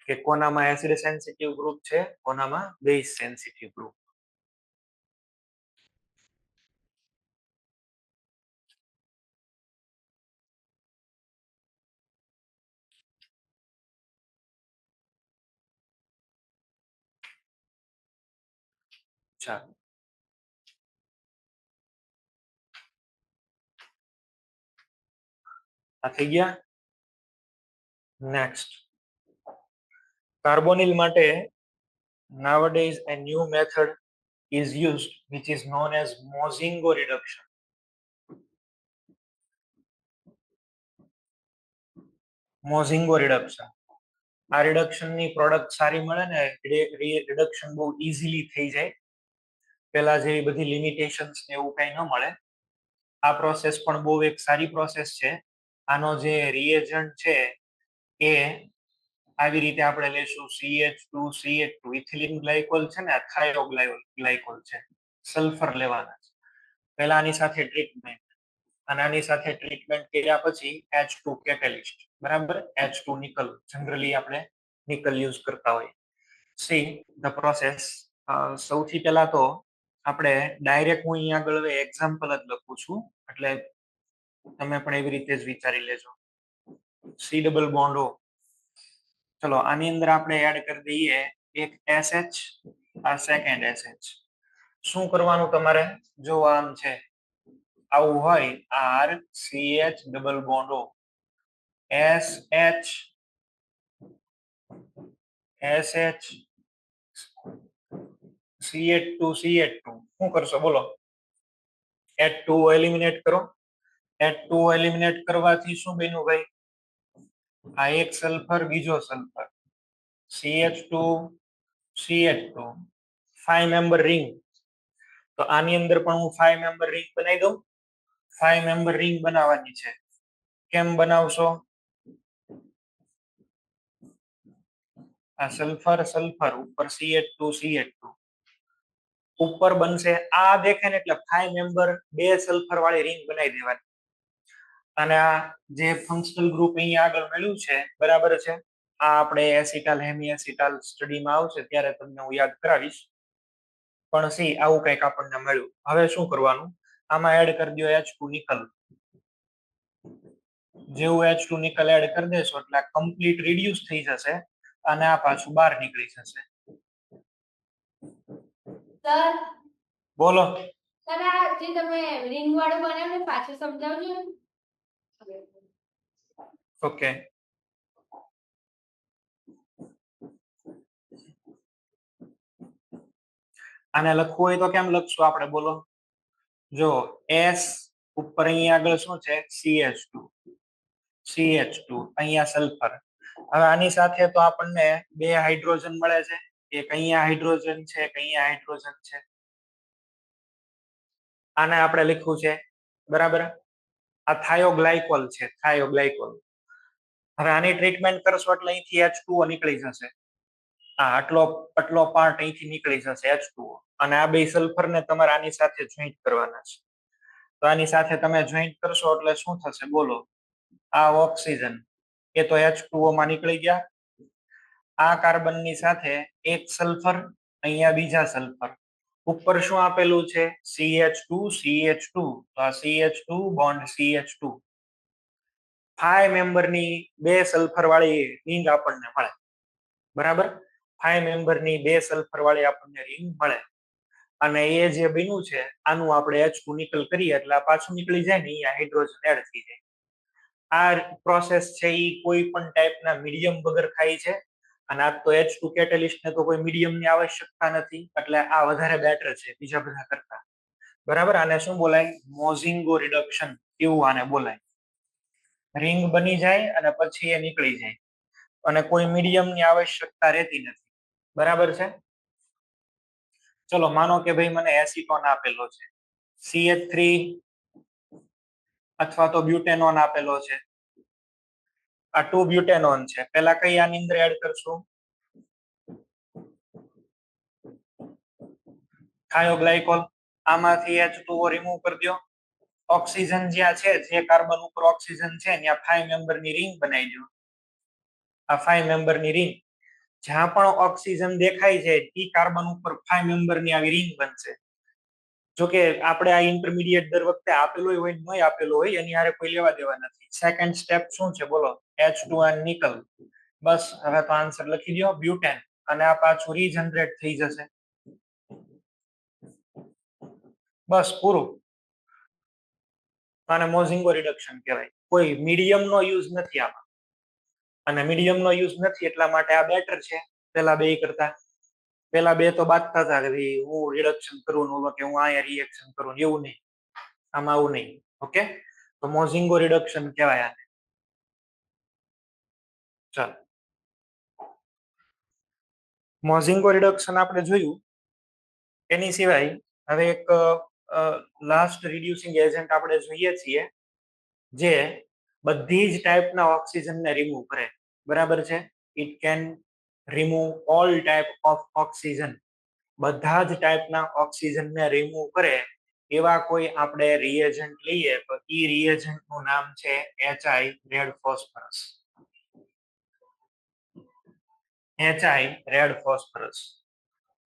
કે કોનામાં એસિડ સેન્સિટિવ ગ્રુપ છે, કોનામાં બેઝ સેન્સિટિવ ગ્રુપ. ચાલો આ થઈ ગયા. નેક્સ્ટ કાર્બોનિલ માટે nowadays a new method is used which is known as Mozingo reduction. Mozingo reduction. આ રિડક્શન ની પ્રોડક્ટ સારી મળે ને, રિડક્શન બહુ ઇઝીલી થઈ જાય, પેલા જેવી બધી લિમિટેશન્સ ને એવું કઈ ન મળે. આ પ્રોસેસ પણ બહુ એક સારી પ્રોસેસ છે. આનો જે રિએજન્ટ છે એ આવી રીતે આપણે લેશું CH2 ઇથિલિન ગ્લાયકોલ છે ને, થાયોગ્લાયકોલ છે, સલ્ફર લેવાના છે. પહેલા આની સાથે ટ્રીટમેન્ટ, અને આની સાથે ટ્રીટમેન્ટ કર્યા પછી H2 કેટેલિસ્ટ, બરાબર, H2 નિકલ, જનરલી આપણે નિકલ યુઝ કરતા હોય. See the process. સૌથી પહેલા તો આપણે ડાયરેક્ટ હું અહીંયા આગળ એક્ઝામ્પલ જ લખું છું, એટલે તમે પણ એવી રીતે જ વિચારી લેજો. C double bond O. ચલો આની અંદર આપણે એડ કરી દઈએ એક SH, આ સેકન્ડ SH. શું કરવાનું તમારે? જો આમ છે, આવું હોય, RCH double bond O, SH SH CH2 શું કરશો બોલો? H2 એલિમિનેટ કરો. H2 એલિમિનેટ કરવાથી શું બન્યું ભાઈ? આ એક સલ્ફર, બીજો sulphur, CH2 CH2 5 member ring. તો આની અંદર પણ હું 5 મેમ્બર રિંગ બનાવી દઉં. 5 મેમ્બર રિંગ બનાવવાની છે. કેમ બનાવશો? આ સલ્ફર સલ્ફર ઉપર CH2 CH2 ઉપર બનશે. આ દેખાય ને એટલે 5 મેમ્બર બે સલ્ફર વાળી રિંગ બનાવી દેવાની. અને આ જે ફંક્શનલ ગ્રુપ અહીંયા આગળ મળ્યું છે, બરાબર છે, આ આપણે એસિટાલ હેમી એસિટાલ સ્ટડીમાં આવશે ત્યારે તમને હું યાદ કરાવીશ. પણ સી આવું કંઈક આપણને મળ્યું. હવે શું કરવાનું? આમાં એડ કરી દો H2 નિકલ. જેવું H2 નિકલ એડ કરી દેશો એટલે કમ્પ્લીટ રિડ્યુસ થઈ જશે અને આ પાછું બહાર નીકળી જશે. સર બોલો સર, આ જે તમે રિંગ વાળું બનાવ્યું ને પાછું સમજાવજો. ઓકે. આને લખવું હોય તો કેમ લખશું આપણે? બોલો. જો S ઉપર અહીંયા આગળ શું છે? CH2 CH2 અહીંયા સલ્ફર. હવે આની સાથે તો આપણને બે હાઇડ્રોજન મળે છે. એક અહીંયા હાઇડ્રોજન છે, એક અહીંયા હાઇડ્રોજન છે. આને આપણે લખ્યું છે, બરાબર. આ થાયોગ્લાયકોલ છે, થાયોગ્લાયકોલ. હવે આની ટ્રીટમેન્ટ કરશો એટલે અહીંથી H2O નીકળી જશે. આ આટલો પાર્ટ અહીંથી નીકળી જશે H2O. અને આ બે સલ્ફરને તમારે આની સાથે જોઈન્ટ કરવાના છે. તો આની સાથે તમે જોઈન્ટ કરશો એટલે શું થશે? બોલો. આ ઓક્સિજન એ તો H2O માં નીકળી ગયા. આ કાર્બનની સાથે એક સલ્ફર, અહીંયા બીજા સલ્ફર. ઉપર શું આપેલું છે? CH2 CH2. તો આ CH2 બોન્ડ CH2. 5 મેમ્બરની બે સલ્ફર વાળી રિંગ આપણને મળે, બરાબર. 5 મેમ્બરની બે સલ્ફર વાળી આપણને રિંગ મળે. અને એ જે બન્યું છે આનું આપણે H2 નિકલ કરીએ એટલે આ પાછું નીકળી જાય ને, અહીંયા હાઇડ્રોજન એડ થઈ જાય. આ પ્રોસેસ છે એ કોઈ પણ ટાઈપના મીડિયમ વગર થાય છે. અને આ તો H2 કેટેલિસ્ટ ને તો કોઈ મીડિયમની આવશ્યકતા નથી, એટલે આ વધારે બેટર છે બીજા બધા કરતા, બરાબર. આને શું બોલાય? મોઝિંગો રિડક્શન એવું આને બોલાય. રિંગ બની જાય અને પછી એ નીકળી જાય અને કોઈ મીડિયમની આવશ્યકતા રહેતી નથી, બરાબર છે. ચલો માનો કે ભાઈ મને એસિટોન આપેલો છે, CH3 અથવા તો બ્યુટેનોન આપેલો છે. આ 2 બ્યુટેનોન છે. પહેલા કઈ આની અંદર એડ કરશું? થાયોગ્લાયકોલ. આમાંથી H2O રિમૂવ કરી દો. ઓક્સિજન જ્યાં છે, જે કાર્બન ઉપર ઓક્સિજન છે ત્યાં 5 મેમ્બરની રિંગ બનાવી દો. આ 5 મેમ્બરની રિંગ, જ્યાં પણ ઓક્સિજન દેખાય છે એ કાર્બન ઉપર 5 મેમ્બરની આવી રિંગ બનશે. જો કે આપણે આ ઇન્ટરમીડિયેટ દર વખતે આપેલો હોય નહીં આપેલો હોય એની હારે કોઈ લેવા દેવા નથી. સેકન્ડ સ્ટેપ શું છે? બોલો. H2 અને નિકલ. બસ હવે તો આન્સર લખી દો, બ્યુટેન. અને આ પાછું રીજનરેટ થઈ જશે. બસ પૂરું. આને મોઝિંગો રિડક્શન કહેવાય. કોઈ મીડિયમનો યુઝ નથી આમાં. અને મીડિયમનો યુઝ નથી એટલા માટે આ બેટર છે પેલા બે કરતા. પેલા બે તો બાદતા હતા કે ભાઈ હું રિડક્શન કરું કે હું અહીંયા રિએક્શન કરું, એવું નહીં. આમાં આવું નહીં. ઓકે. તો મોઝિંગો રિડક્શન કહેવાય આને. ચાલો, મોઝિંગો રિડક્શન આપણે જોયું. એની સિવાય હવે એક લાસ્ટ રિડ્યુસિંગ એજન્ટ આપણે જોઈએ છીએ, જે બધી જ ટાઈપના ઓક્સિજનને રિમૂવ કરે, બરાબર છે. It can remove all type of oxygen. બધા જ ટાઈપના ઓક્સિજનને રિમૂવ કરે એવા કોઈ આપણે રિએજન્ટ લઈએ તો એ રિએજન્ટનું નામ છે HI red phosphorus. HI red phosphorus.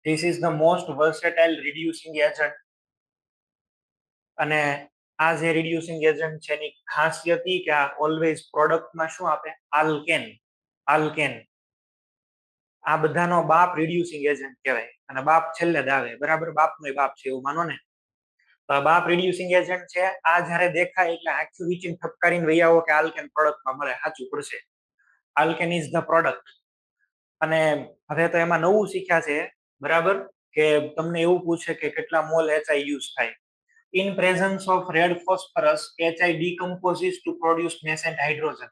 This is the most versatile reducing agent. અને આ જે રિડ્યુસિંગ એજન્ટ છે એની ખાસિયત એ કે આ ઓલવેઝ પ્રોડક્ટમાં શું આપે? આલ્કેન. આલ્કેન. આ બધાનો બાપ રિડ્યુસિંગ એજન્ટ કહેવાય. અને બાપ છેલ્લે જ આવે, બરાબર. બાપનો બાપ છે એવું માનો ને. તો આ બાપ રિડ્યુસિંગ એજન્ટ છે. આ જ્યારે દેખાય એટલે આખું વિચિન ઠપકારીને વહી આવો કે આલ્કેન પ્રોડક્ટમાં મળે. સાચું પડશે. Alkane is the product. અને હવે તો એમાં નવું શીખ્યા છે, બરાબર, કે તમને એવું પૂછે કે કેટલા મોલ HI યુઝ થાય. in presence of red phosphorus HI decomposes to produce nascent hydrogen.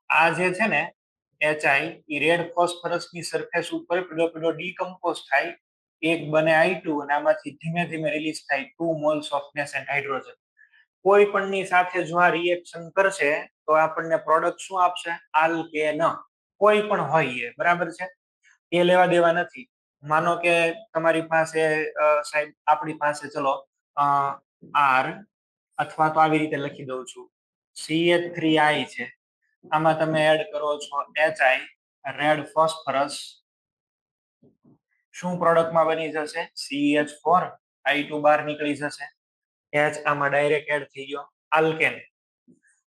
આ જે છે ને HI એ રેડ ફોસ્ફરસ ની સરફેસ ઉપર પીળો ડીકમ્પોઝ થાય, એક બને I2 અને આમાંથી ધીમે ધીમે રિલીઝ થાય 2 moles of nascent hydrogen. કોઈ પણની સાથે જો આ રિએક્શન કરશે તો આપણને પ્રોડક્ટ શું આપશે? આલ્કેન. કોઈ પણ હોય એ, બરાબર છે, એ લેવા દેવા નથી. માનો કે તમારી પાસે સાહેબ આપણી પાસે ચલો R અથવા તો આવી રીતે લખી દઉં છું CH3I છે, આમાં તમે એડ કરો છો HI રેડ ફોસ્ફરસ, શું પ્રોડક્ટમાં બની જશે? CH4 I2 બહાર નીકળી જશે, H આમાં ડાયરેક્ટ એડ થઈ ગયો, આલ્કેન.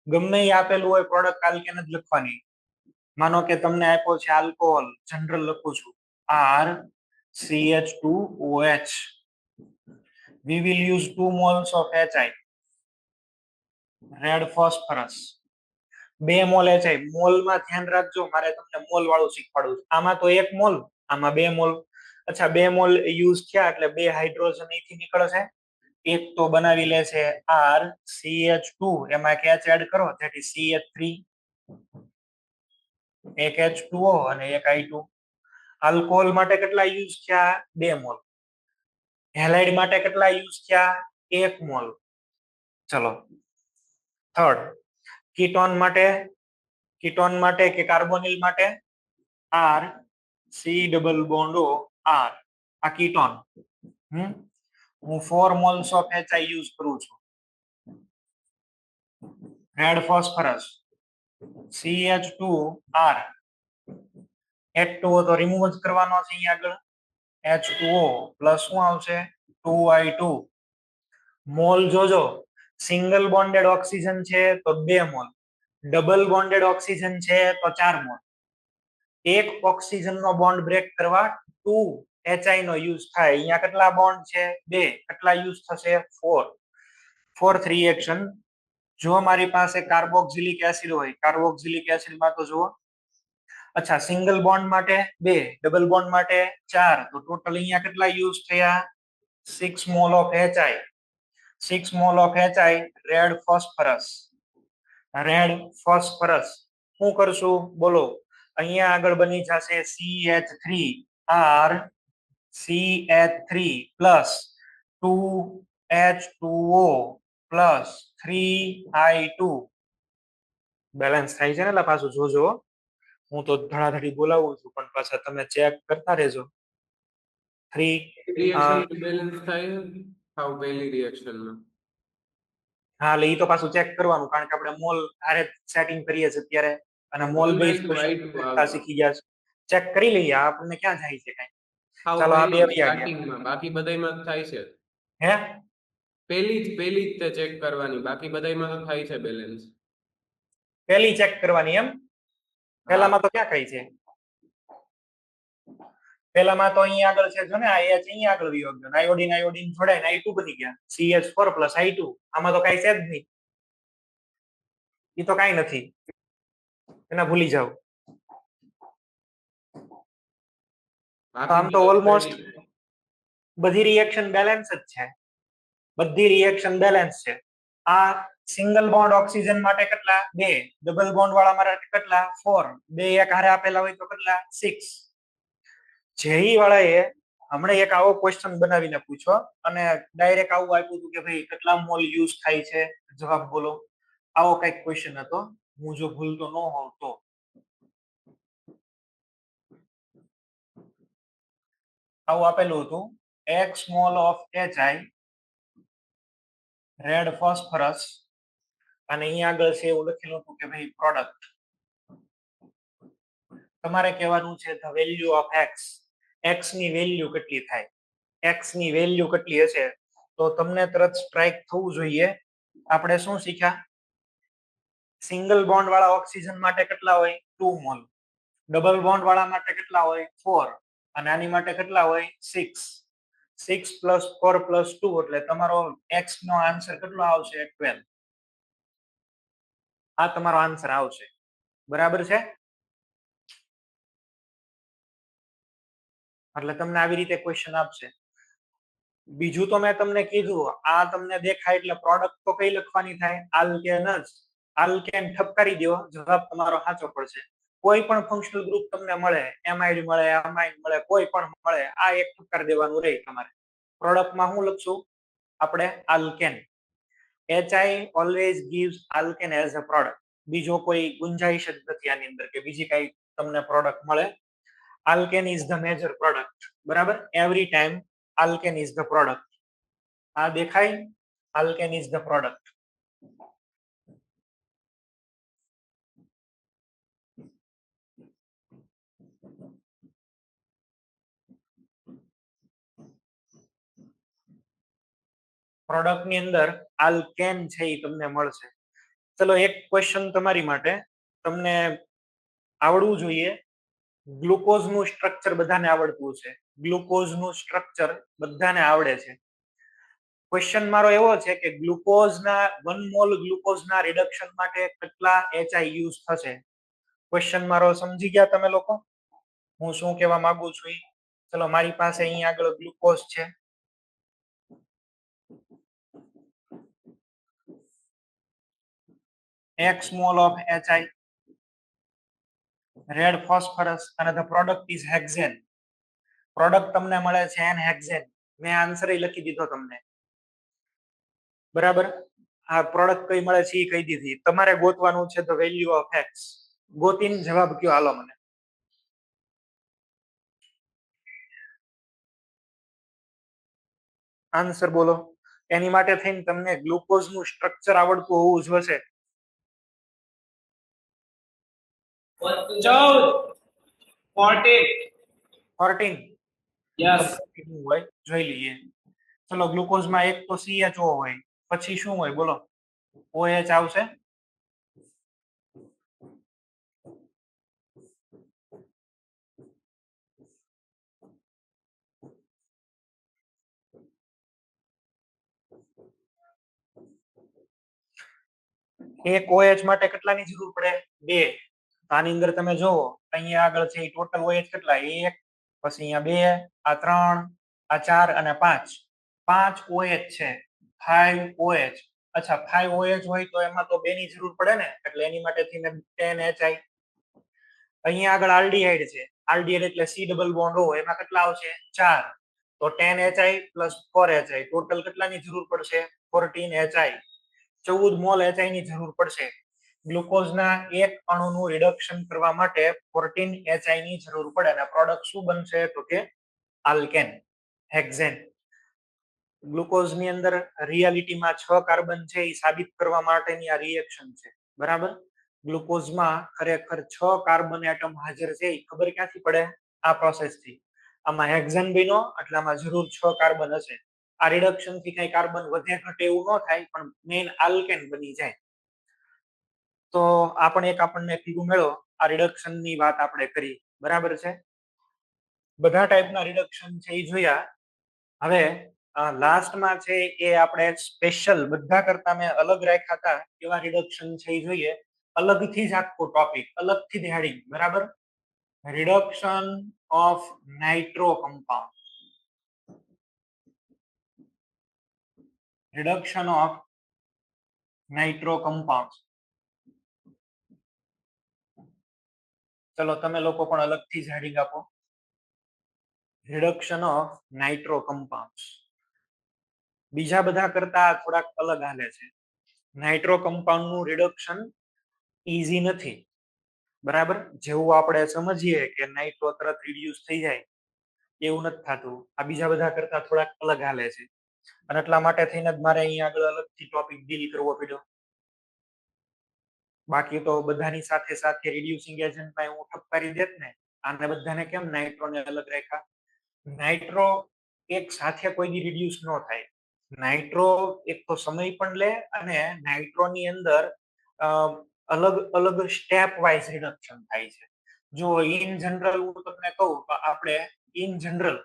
ગમે એ આપેલું હોય પ્રોડક્ટ આલ્કેન જ લખવાની. માનો કે તમને આપ્યો છે આલ્કોહોલ, જનરલ લખું છું R CH2OH. We will use 2 moles of HI red phosphorus, 2 mall HI. મોલમાં ધ્યાન રાખજો, મારે તમને મોલ વાળું શીખવાડવું છે. આમાં તો 1 મોલ, આમાં 2 મોલ. અચ્છા, 2 મોલ યુઝ થયા એટલે 2 હાઇડ્રોજન અહીંથી નીકળશે, એક તો બનાવી લેશે R CH2, એમાં એક H એડ કરો that is CH3, એક H2O અને એક I2. આલ્કોહોલ માટે કેટલા યુઝ થયા? 2 મોલ. હેલાઇડ માટે કેટલા યુઝ થયા? 1 મોલ. ચલો થર્ડ, કીટોન માટે કે કાર્બોનિલ માટે R C double bond O R, આ કીટોન. હું 4 moles of HI યુઝ કરું છું. રેડ ફોસ્ફરસ CH2R, H2O તો રિમૂવ જ કરવાનો છે અહીંયા આગળ, H2O પ્લસ શું આવશે? 2I2. મોલ જોજો, સિંગલ બોન્ડેડ ઓક્સિજન છે તો 2 મોલ, ડબલ બોન્ડેડ ઓક્સિજન છે તો 4 મોલ. એક ઓક્સિજન નો બોન્ડ બ્રેક કરવા 2 HI નો યુઝ થાય. અહીંયા કેટલા બોન્ડ છે? 2. કેટલા યુઝ થશે? 4. ફોર્થ રિએક્શન, જો મારી પાસે કાર્બોક્સિલિક એસિડ હોય, કાર્બોક્સિલિક એસિડમાં તો જુઓ, અચ્છા, સિંગલ બોન્ડ માટે 2, ડબલ બોન્ડ માટે 4, તો ટોટલ અહીંયા કેટલા યુઝ થયા? 6 mall of HI. 6 mall of HI red phosphorus. શું કરશું બોલો? અહીંયા આગળ બની જશે CH3R CH3 plus 2H2O plus 3I2. Balance થાય છે ને? એટલે પાછું જોજો, હું તો ધડાધડી બોલાવું છું પણ પાછા તમે ચેક કરતા રહેજો. 3 રિએક્શન બેલેન્સ થાય હાવ પહેલી રિએક્શનમાં. હા, એટલે ઈ તો પાછું ચેક કરવાનું, કારણ કે આપણે મોલ હારે સેટિંગ કરીએ છીએ અત્યારે અને મોલ બેઝ શીખી ગયા છે. ચેક કરી લઈએ, આપણને ક્યાં જાય છે કઈ. ચાલો આ બે સ્ટાર્ટિંગમાં, બાકી બધાયમાં થાય છે. હે પહેલી જ તે ચેક કરવાની, બાકી બધાયમાં તો થાય છે બેલેન્સ. પહેલી ચેક કરવાની એમ? પહેલામાં તો ક્યાં કઈ છે? પહેલામાં તો અહીંયા આગળ છે, જો ને આ H અહીંયા આગળ વિયો ગયો, આયોડિન જોડાઈને I2 બની ગયા, CH4 પ્લસ I2. આમાં તો કઈ છે જ નહીં, એ તો કઈ નથી, એના ભૂલી જાવ. આમ તો ઓલમોસ્ટ બધી રિએક્શન બેલેન્સ જ છે, બધી રિએક્શન બેલેન્સ છે. આ સિંગલ બોન્ડ ઓક્સિજન માટે કેટલા? 2, ડબલ બોન્ડ વાળા માટે કેટલા? 4. 2 એક હારે આપેલા હોય તો કેટલા? 6. જેઈ વાળાએ હમણાં એક આવો ક્વેશ્ચન બનાવીને પૂછો અને ડાયરેક્ટ આવું આપ્યું હતું કે ભાઈ કેટલા મોલ યુઝ થાય છે, જવાબ બોલો. આવો કઈક ક્વેશ્ચન હતો, હું જો ભૂલતો ન હોઉં તો. આવું આપેલું હતું, X mol of HI red phosphorus, અને અહીંયા આગળ છે એવું લખેલું હતું કે ભાઈ પ્રોડક્ટ. તમારે કહેવાનું છે the value of x. x ની વેલ્યુ કેટલી થાય? x ની વેલ્યુ કેટલી હશે? તો તમને તરત સ્ટ્રાઇક થવું જોઈએ. આપણે શું શીખ્યા? સિંગલ બોન્ડ વાળા ઓક્સિજન માટે કેટલા હોય? 2 મોલ. ડબલ બોન્ડ વાળા માટે કેટલા હોય? 4. અને આની માટે કેટલા હોય? 6. 6 પ્લસ 4 પ્લસ 2 એટલે તમારો x નો આન્સર કેટલો આવશે? 12. આ તમારો આન્સર આવશે, બરાબર છે? એટલે તમને આવી રીતે ક્વેશ્ચન આપશે. બીજું તો મેં તમને કીધું, આ તમને દેખાય એટલે પ્રોડક્ટ તો કઈ લખવાની થાય? આલ્કેન જ. આલ્કેન ઠપકારી દો, જવાબ તમારો સાચો પડશે. કોઈ પણ ફંક્શનલ ગ્રુપ તમને મળે, એમાઇડ મળે, અમાઇડ મળે, કોઈ પણ મળે, આ એક ઠપકાર દેવાનું રહે તમારે. પ્રોડક્ટમાં શું લખશું આપણે? Alkane. HI always gives alkane as a product. બીજો કોઈ ગુંજાઈશ જ નથી આની અંદર કે બીજી કઈ તમને પ્રોડક્ટ મળે. alkane is the major product. બરાબર? every time alkane is the product. આ દેખાય? alkane is the product. Product ની અંદર આલ્કેન છે એ તમને મળશે. ચલો એક ક્વેશ્ચન તમારી માટે, તમને આવડવું જોઈએ. ગ્લુકોઝ નું સ્ટ્રક્ચર બધાને આવડતું છે. ગ્લુકોઝ નું સ્ટ્રક્ચર બધાને આવડે છે. ક્વેશ્ચન મારો એવો છે કે ગ્લુકોઝના 1 મોલ ગ્લુકોઝના રિડક્શન માટે કેટલા HI યુઝ થશે? ક્વેશ્ચન મારો સમજી ગયા તમે લોકો? હું શું કહેવા માંગુ છું? ચલો મારી પાસે અહીં આગળ ગ્લુકોઝ છે. X mole of HI, red phosphorus, and the product is hexane. Product તમને મળે છે n-હેક્ઝેન. મેં આન્સર લખી દીધો તમને. બરાબર? આ પ્રોડક્ટ કઈ મળે છે એ કહી દીધી. તમારે ગોતવાનું છે તો વેલ્યુ ઓફ x. ગોતીને જવાબ કયો હાલો મને. આન્સર બોલો. એની માટે થઈને તમને ગ્લુકોઝ નું સ્ટ્રક્ચર આવડતું હોવું જોઈએ. 14 Yes. હોય જોઈ લઈએ. ચલો ગ્લુકોઝ માં એક તો CHO હોય, પછી શું હોય બોલો? OH આવશે. એક OH માટે કેટલાની જરૂર પડે? 2. આની અંદર તમે જોવો અહીંયા આગળ છે ટોટલ OH કેટલા? 1, પછી અહીંયા 2, આ 3, આ 4 અને 5. 5 OH છે. 5 OH. અચ્છા 5 OH હોય તો એમાં તો 2 ની જરૂર પડે ને, એટલે એની માટે થઈને 10HI. અહીંયા આગળ આલ્ડીહાઇડ છે. આલ્ડીહાઇડ એટલે C ડબલ બોન્ડ O, એમાં કેટલા આવશે? 4. તો 10HI પ્લસ 4HI ટોટલ કેટલાની જરૂર પડશે? 14HI. 14 મોલ HI ની જરૂર પડશે. ગ્લુકોઝના એક અણુનું રિડક્શન કરવા માટે 14HI ની જરૂર પડે અને પ્રોડક્ટ શું બનશે તો કે આલ્કેન, હેક્ઝેન. ગ્લુકોઝની અંદર રિયાલિટીમાં 6 કાર્બન છે એ સાબિત કરવા માટેની આ રિએક્શન છે. બરાબર? ગ્લુકોઝમાં ખરેખર 6 કાર્બન એટમ હાજર છે એ ખબર ક્યાંથી પડે? આ પ્રોસેસથી. આમાં હેક્ઝેન બન્યો એટલે આમાં જરૂર 6 કાર્બન હશે. આ રિડક્શન થી કઈ કાર્બન વધે ઘટે એવું ન થાય, પણ મેઇન આલ્કેન બની જાય. તો આપણને કીધું મેળો આ રિડક્શન ની વાત આપણે કરી. બરાબર છે? બધા ટાઈપના રિડક્શન છે એ જોયા. હવે લાસ્ટમાં છે એ આપણે સ્પેશિયલ બધા કરતા મેં અલગ રાખ્યા હતા એવા રિડક્શન છે એ જોઈએ. અલગથી જ આખો ટોપિક, અલગથી જ હેડિંગ. બરાબર? Reduction of nitro compound. reduction of nitro compounds. ચલો તમે લોકો પણ અલગથી જ હેડિંગ આપો. reduction of nitro compounds. બીજા બધા કરતા થોડાક અલગ હાલે છે. નાઇટ્રો કમ્પાઉન્ડ નું રિડક્શન ઈઝી નથી. બરાબર? જેવું આપણે સમજીએ કે નાઇટ્રો તરત રિડ્યુસ થઈ જાય એવું નથી થતું. આ બીજા બધા કરતા થોડાક અલગ હાલે છે. અને એટલા માટે થઈને જ મારે અહીંયા આગળ અલગથી ટોપિક ડીલ કરવો પડ્યો. બાકી તો બધાની સાથે સાથે રિડ્યુસિંગ એજન્ટમાં હું ઠપકારી દેત ને. આને બધાને કેમ નાઇટ્રોને અલગ રાખ્યા? નાઇટ્રો એક સાથે કોઈ દી રિડ્યુસ ન થાય. નાઇટ્રો એક તો સમય પણ લે અને નાઇટ્રોની અંદર અલગ અલગ સ્ટેપ વાઇઝ રિડક્શન થાય છે. જો ઇન જનરલ હું તમને કહું તો આપણે ઇન જનરલ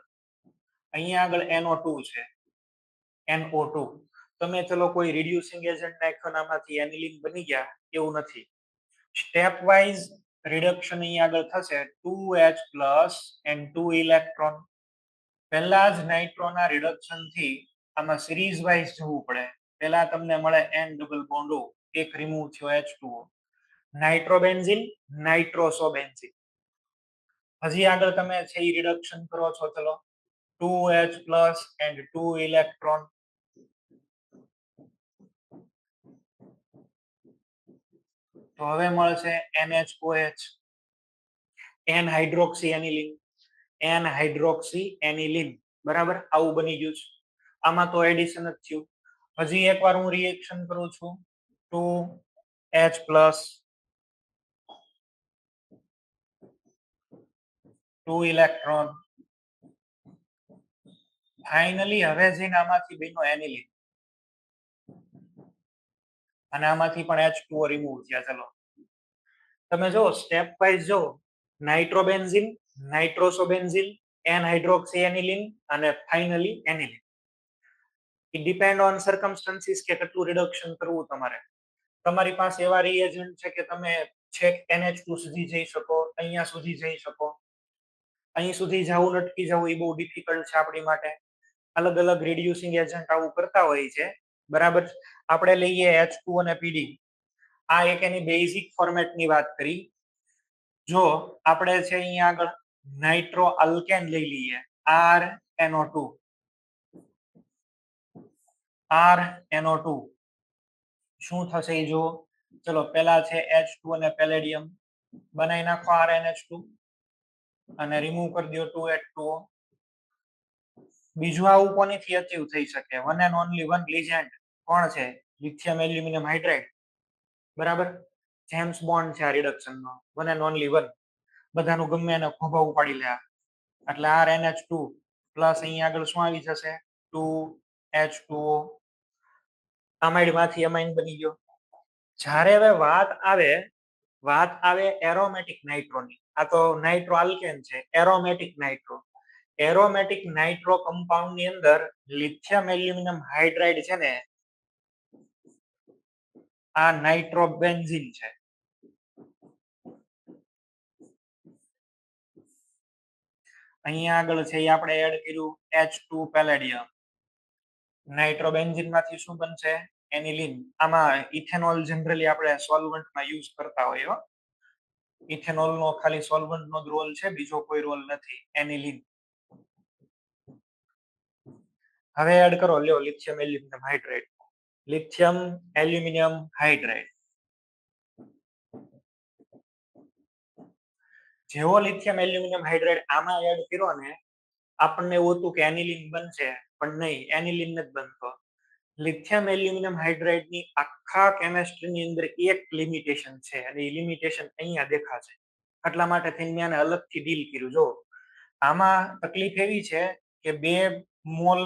અહીંયા આગળ NO2 છે, NO2. તમે ચલો કોઈ રિડ્યુસિંગ એજન્ટ નાખ્યો આમાંથી એનિલિન બની ગયા એવું નથી. સ્ટેપ વાઇઝ રિડક્શન અહીંયા આગળ થશે 2H+ and 2 ઇલેક્ટ્રોન. પહેલા જ નાઇટ્રોના રિડક્શન થી આમાં સિરીઝ વાઇઝ જવું પડે. પહેલા તમને મળે N ડબલ બોન્ડ O, એક રિમૂવ થયો H2O, નાઇટ્રોબેન્ઝીન, નાઇટ્રોસોબેન્ઝીન. હજી આગળ તમે છે એ રિડક્શન કરો છો, ચલો 2H પ્લસ એન્ડ 2 ઇલેક્ટ્રોન. તો હવે મળશે NH2OH, N hydroxy aniline, N hydroxy aniline. બરાબર, આવું બની ગયું છે. આમાં તો એડિશન જ થયું. હજી એકવાર હું રિએક્શન કરું છું, 2H પ્લસ 2 ઇલેક્ટ્રોન. ફાઇનલી હવે જઈને આમાંથી બેનો એનિલિન અને આમાંથી પણ H2O રિમૂવ થયા. ચલો તમે જો સ્ટેપ વાઇઝ જો, નાઇટ્રોબેન્ઝીન, નાઇટ્રોસોબેન્ઝીન, N હાઇડ્રોક્સી એનિલિન અને finally aniline. It depend on circumstances કે કેટલું રિડક્શન કરવું તમારે. તમારી પાસે એવા રિએજન્ટ છે કે તમે છેક NH2 સુધી જઈ શકો, અહીંયા સુધી જઈ શકો. અહીં સુધી જવું, અટકી જવું એ બહુ ડિફિકલ્ટ છે આપણી માટે. અલગ અલગ રિડ્યુસિંગ એજન્ટ આવું કરતા હોય છે. બરાબર, આપણે લઈએ H2 અને PD. આ એક એની બેઝિક ફોર્મેટની વાત કરી. જો આપણે છે અહીંયા આગળ નાઇટ્રો અલ્કેન લઈ લઈએ, RNO2, RNO2 શું થશે એ જો. ચલો પહેલા છે H2 અને પેલેડિયમ, બનાવી નાખો RNH2 અને રિમૂવ કરી દો 2H2O. બીજું આવું કોનીથી અચીવ થઈ શકે? One and only one legend કોણ છે? Lithium aluminium hydride. બરાબર, જેમ્સ બોન્ડ છે આ રિડક્શનનો, વન એન્ડ ઓનલી વન. બધાનું ગમે એને ખોભા ઉપાડી લે. એટલે RNH2 પ્લસ અહીંયા આગળ શું આવી જશે? 2H2O. અમાઇડમાંથી અમાઇન બની ગયો. જ્યારે હવે વાત આવે એરોમેટિક નાઇટ્રોની. આ તો નાઇટ્રો આલ્કેન છે, aromatic nitro. Aromatic nitro compound ની અંદર લિથિયમ એલ્યુમિનિયમ હાઇડ્રાઇડ છે ને, આ નાઇટ્રોબેન્ઝીન છે. અહીંયા આગળ છે એ આપણે એડ કર્યું H2 પેલેડિયમ. નાઇટ્રોબેન્ઝીન માંથી શું બનશે? એનિલિન. આમાં ઇથેનોલ જનરલી આપણે સોલ્વન્ટમાં યુઝ કરતા હોઈએ. ઇથેનોલ નો ખાલી સોલ્વન્ટ નો રોલ છે, બીજો કોઈ રોલ નથી. એનિલિન. હવે એડ કરો, લ્યો lithium aluminium hydride. Lithium aluminium hydride. જેવો લિથિયમ એલ્યુમિનિયમ હાઇડ્રાઇડ આમાં એડ કર્યો ને, આપણને એવું હતું કે એનિલિન બનશે, પણ નહીં, એનિલિન નથી બનતો. લિથિયમ એલ્યુમિનિયમ હાઇડ્રાઇડ ની આખા કેમેસ્ટ્રીની અંદર એક લિમિટેશન છે, અને એ લિમિટેશન અહીંયા દેખાશે. એટલા માટે થઈને મેં આને અલગથી ડીલ કર્યું. જો આમાં તકલીફ એવી છે કે બે મોલ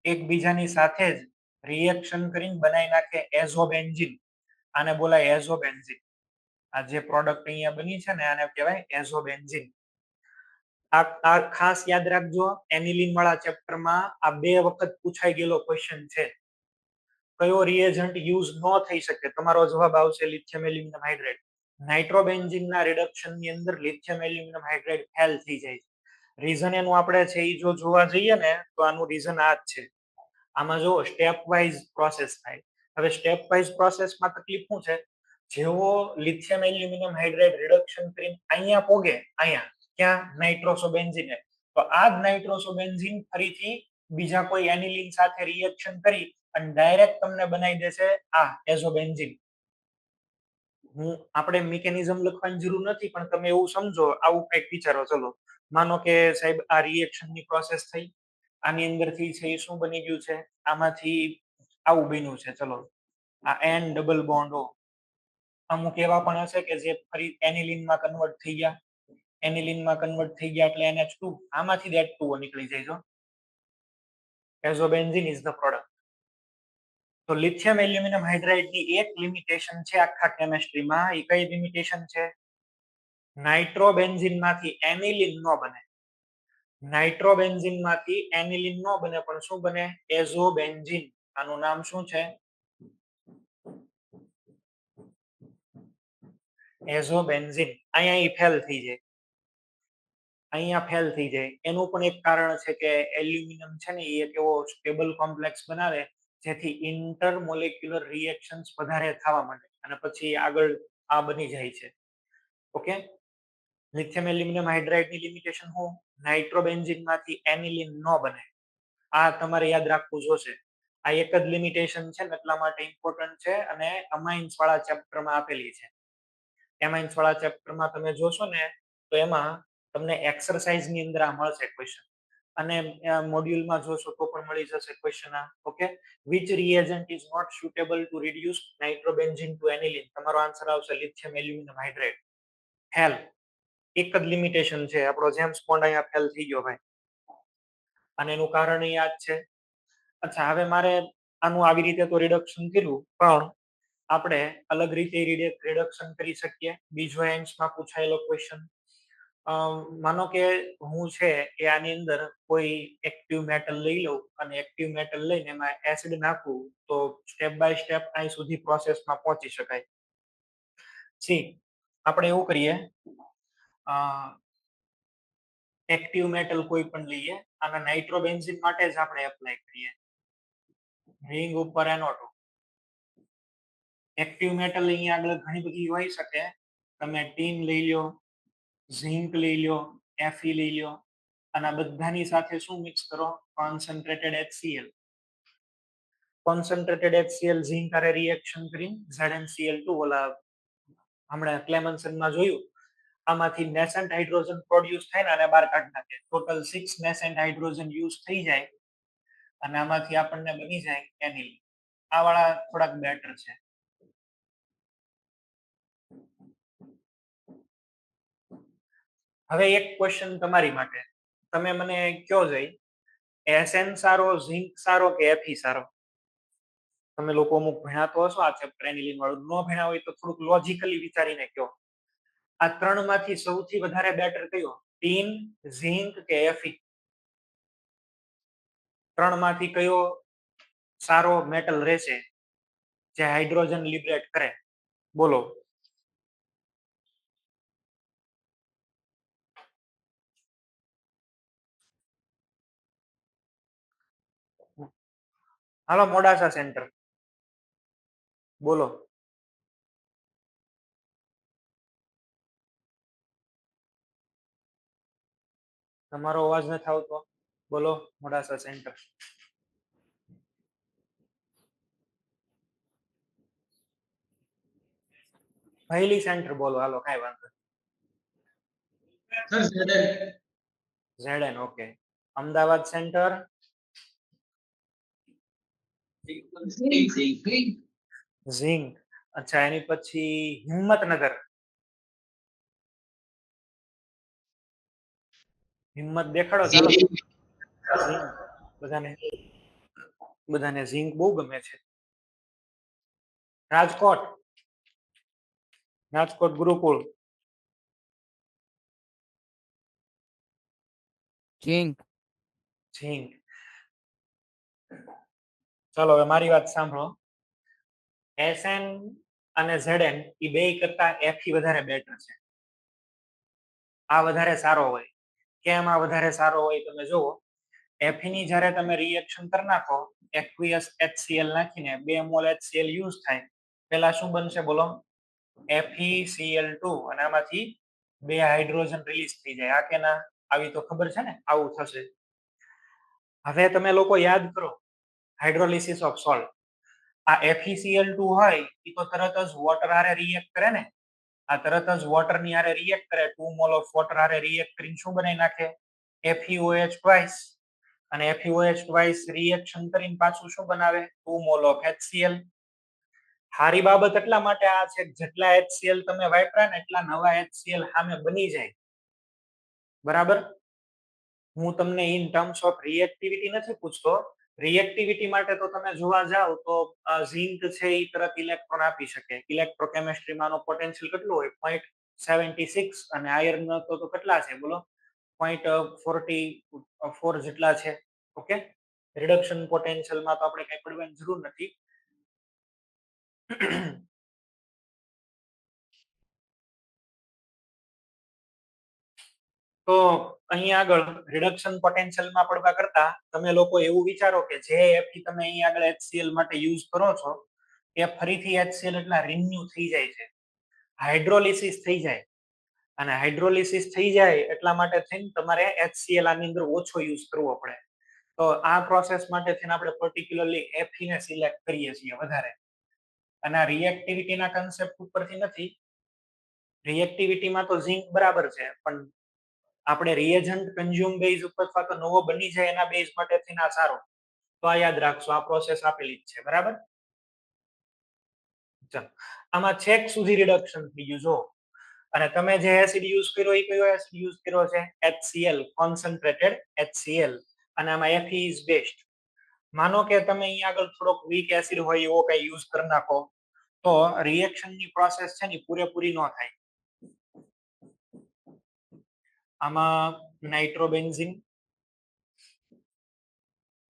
એકબીજાની સાથે જ રિએક્શન કરીને બનાવી નાખે એઝોબેન્ઝીન. આને બોલાય એઝોબેન્ઝીન. આ જે પ્રોડક્ટ અહીંયા બની છે ને, આને કહેવાય એઝોબેન્ઝીન. આ ખાસ યાદ રાખજો, એનિલિન વાળા ચેપ્ટરમાં આ 2 વખત પૂછાઈ ગયેલો ક્વેશ્ચન છે. કયો રિએજન્ટ યુઝ ન થઈ શકે? તમારો જવાબ આવશે લિથિયમ એલ્યુમિનિયમ હાઇડ્રાઇડ. નાઇટ્રોબેન્ઝીનના રિડક્શનની અંદર લિથિયમ એલ્યુમિનિયમ હાઇડ્રાઇડ ફેલ થઈ જાય છે. રીઝન એનું આપણે છે એ જો જોવા જઈએ ને, તો આનું રીઝન આ જ છે. આમાં જો સ્ટેપ વાઇઝ પ્રોસેસ થાય. હવે સ્ટેપ વાઇઝ પ્રોસેસમાં તકલીફ શું છે? જેવો લિથિયમ એલ્યુમિનિયમ હાઇડ્રાઇડ રિડક્શન કરીને અહીંયા પોગે, અહીંયા ક્યાં? નાઇટ્રોસોબેન્ઝીન. તો આ જ નાઇટ્રોસોબેન્ઝીન ફરીથી બીજા કોઈ એનિલિન સાથે રિએક્શન કરી અને ડાયરેક્ટ તમને બનાવી દેશે આ એઝોબેન્ઝીન. આપણે મિકેનિઝમ લખવાની જરૂર નથી, પણ તમે એવું સમજો, આવું કંઈક વિચારો. ચલો માનો કે સાહેબ આ રિએક્શનની પ્રોસેસ થઈ, આની અંદરથી છે એ શું બની ગયું છે? આમાંથી આવું બન્યું છે. ચલો આ N ડબલ બોન્ડ O. અમુક એવા પણ હશે કે જે ફરી એનિલિનમાં કન્વર્ટ થઈ ગયા. એનિલિનમાં કન્વર્ટ થઈ ગયા એટલે NH2, આમાંથી જ H2O નીકળી જાય. જો એઝોબેન્ઝીન ઇઝ ધ પ્રોડક્ટ. તો લિથિયમ એલ્યુમિનિયમ હાઇડ્રાઇડ ની એક લિમિટેશન છે આખા કેમેસ્ટ્રીમાં. એ કઈ લિમિટેશન છે? નાઇટ્રોબેન્ઝીન માંથી એનિલિન ન બને. નાઇટ્રોબેન્ઝીન માંથી એનિલિન ન બને, પણ શું બને? એઝોબેન્ઝીન. આનું નામ શું છે? એઝોબેન્ઝીન. અહીંયા ફેલ થઈ જાય. અહીંયા ફેલ થઈ જાય. એનું પણ એક કારણ છે કે એલ્યુમિનિયમ છે ને એ એક એવો સ્ટેબલ કોમ્પ્લેક્સ બનાવે જેથી ઇન્ટરમોલેક્યુલર રિએક્શન્સ વધારે થવા માંડે અને પછી આગળ આ બની જાય છે. ઓકે, લિથિયમ એલ્યુમિનિયમ હાઇડ્રાઇડની લિમિટેશન શું? નાઇટ્રોબેન્ઝીનમાંથી એનિલિન ન બને. આ તમારે યાદ રાખવું જોશે. આ એક જ લિમિટેશન છે ને એટલા માટે ઇમ્પોર્ટન્ટ છે અને અમાઇન્સ વાળા ચેપ્ટરમાં આપેલી છે. એમાઇન્સ વાળા ચેપ્ટરમાં તમે જોશો ને તો એમાં તમને એક્સરસાઇઝ ની અંદર આ મળશે ક્વેશ્ચન અને મોડ્યુલમાં જોશો તો પણ મળી જશે ક્વેશ્ચન આ. Okay, which reagent is not suitable to reduce nitrobenzene to aniline? તમારો આન્સર આવશે લિથિયમ એલ્યુમિનિયમ હાઇડ્રાઇડ. ફેલ એક જ લિમિટેશન છે, આપણો જેમ્સ બોન્ડ અહીંયા ફેલ થઈ ગયો ભાઈ અને એનું કારણ યાદ છે. અચ્છા, હવે મારે આનું આવી રીતે તો રિડક્શન કર્યું પણ આપણે અલગ રીતે રિડક્શન કરી શકીએ. બીજો એન્સમાં પૂછાયેલો ક્વેશ્ચન, માનો કે હું છે એ આની અંદર કોઈ એક્ટિવ મેટલ લઈ લઉં અને એક્ટિવ મેટલ લઈને એમાં એસિડ નાખું તો સ્ટેપ બાય સ્ટેપ અહીં સુધી પ્રોસેસમાં પહોંચી શકાય. સી આપણે એવું કરીએ, એક્ટિવ મેટલ કોઈ પણ લઈએ અને નાઇટ્રોબેન્ઝીન માટે જ આપણે એપ્લાય કરીએ. રિંગ ઉપર NO2. એક્ટિવ મેટલ અહીંયા આગળ ઘણી બધી હોઈ શકે. તમે ટીન લઈ લો, ઝિંક લઈ લો, Fe લઈ લો અને બધાની સાથે શું મિક્સ કરો? Concentrated HCl. Concentrated HCl zinc હારે રિએક્શન કરીને ZnCl2 ઓલા હમણાં ક્લેમન્સનમાં જોયું, આમાંથી નેસન્ટ હાઇડ્રોજન પ્રોડ્યુસ થાય ને અને બહાર કાઢી નાખે. ટોટલ 6 નેસન્ટ હાઇડ્રોજન યુઝ થઈ જાય અને આમાંથી આપણને બની જાય એનિલિન. આ વાળા થોડાક બેટર છે. હવે એક ક્વેશ્ચન તમારી માટે, તમે મને કયો જઈ Sn સારો, ઝિંક સારો કે Fe સારો? તમે લોકો અમુક ભણ્યા તો હશો આ ચેપ્ટર એનિલિન વાળું, ન ભણ્યા હોય તો થોડુંક લોજિકલી વિચારીને કયો. આ ત્રણમાંથી સૌથી વધારે બેટર કયો? ટીન, ઝિંક કે Fe? ત્રણમાંથી કયો સારો મેટલ રહેશે જે હાઇડ્રોજન લિબરેટ કરે? બોલો. હાલો મોડાસા સેન્ટર બોલો. તમારો અવાજ નથી આવતો, બોલો મોડાસા સેન્ટર. પહેલી સેન્ટર બોલો, હાલો કાંઈ વાંધો નહીં. ZN. Okay, Ahmedabad centre. Zinc. અચ્છા, એની પછી હિંમતનગર. હિંમત દેખાડો ચાલો. બધાને ઝિંક બહુ ગમે છે. રાજકોટ. રાજકોટ ગુરુકુળ. ઝિંક. ઝિંક. ચાલો હવે મારી વાત સાંભળો. Sn અને Zn એ બે કરતા Fe વધારે બેટર છે. આ વધારે સારો હોય. કેમ આ વધારે સારો હોય તમે જુઓ. Fe ની જ્યારે તમે રિએક્શન કરી નાખો, aqueous HCl નાખીને 2 મોલ HCl યુઝ થાય, પહેલા શું બનશે બોલો? FeCl2 અને આમાંથી 2 હાઇડ્રોજન રિલીઝ થઈ જાય. આ કે ના? આવી તો ખબર છે ને આવું થશે. હવે તમે લોકો યાદ કરો હાઇડ્રોલિસિસ ઓફ સોલ્ટ. આ FeCl2 હોય એ તો તરત જ વોટર હારે રિએક્ટ કરે ને. આ તરત જ વોટર ની હારે રિએક્ટ કરે. 2 મોલ ઓફ વોટર હારે રિએક્ટ કરીને શું બનાવી નાખે? FeOH twice. અને FeOH ટ્વાઇસ રિએક્શન કરીને પાછું શું બનાવે? 2 મોલ ઓફ HCl. હારી બાબત એટલા માટે આ છે જેટલા HCl તમે વાપરા ને એટલા નવા HCl સામે બની જાય. બરાબર? હું તમને ઇન ટર્મ્સ ઓફ રિએક્ટિવિટી નથી પૂછતો. રિએક્ટિવિટી માટે તો તમે જોવા જાવ તો ઝિંક છે એ તરત ઇલેક્ટ્રોન આપી શકે. ઇલેક્ટ્રોકેમિસ્ટ્રીમાં નો પોટેન્શિયલ કેટલું હોય? 0.76 અને આયર્ન તો કેટલા છે બોલો? 0.44 જેટલા છે. ઓકે, રિડક્શન પોટેન્શિયલમાં તો આપણે કઈ પડવાની જરૂર નથી. તો અહીંયા આગળ રિડક્શન પોટેન્શિયલમાં પડવા કરતા તમે લોકો એવું વિચારો કે જે Fe તમે અહીંયા આગળ HCl માટે યુઝ કરો છો એ ફરીથી HCl એટલા રિન્યુ થઈ જાય છે, હાઇડ્રોલિસિસ થઈ જાય, અને હાઇડ્રોલિસિસ થઈ જાય એટલા માટે થઈને તમારે HCl આની અંદર ઓછો યુઝ કરવો પડે. તો આ પ્રોસેસ માટે થઈને આપણે પર્ટિક્યુલરલી Fe ને સિલેક્ટ કરીએ છીએ વધારે. અને આ રિએક્ટિવિટીના કન્સેપ્ટ ઉપરથી નથી, રિએક્ટિવિટીમાં તો ઝિંક બરાબર છે, પણ આપણે રિએજન્ટ કન્ઝ્યુમ બેઝ ઉપર અથવા તો નવો બની જાય એના બેઝ માટે થઈને આ સારો. તો આ યાદ રાખશો, આ પ્રોસેસ આપેલી જ છે, બરાબર. ચાલો, આમાં છેક સુધી રિડક્શન થઈ ગયું જો, અને તમે જે એસિડ યુઝ કર્યો એ કયો એસિડ યુઝ કર્યો છે? HCl, કોન્સન્ટ્રેટેડ HCl, અને આમાં Fe ઇઝ બેસ્ટ. માનો કે તમે અહીંયા આગળ થોડોક વીક એસિડ હોય એવો કઈ યુઝ કરી નાખો તો રિએક્શનની પ્રોસેસ છે ને પૂરેપૂરી ન થાય. આમાં નાઇટ્રોબેન્ઝીન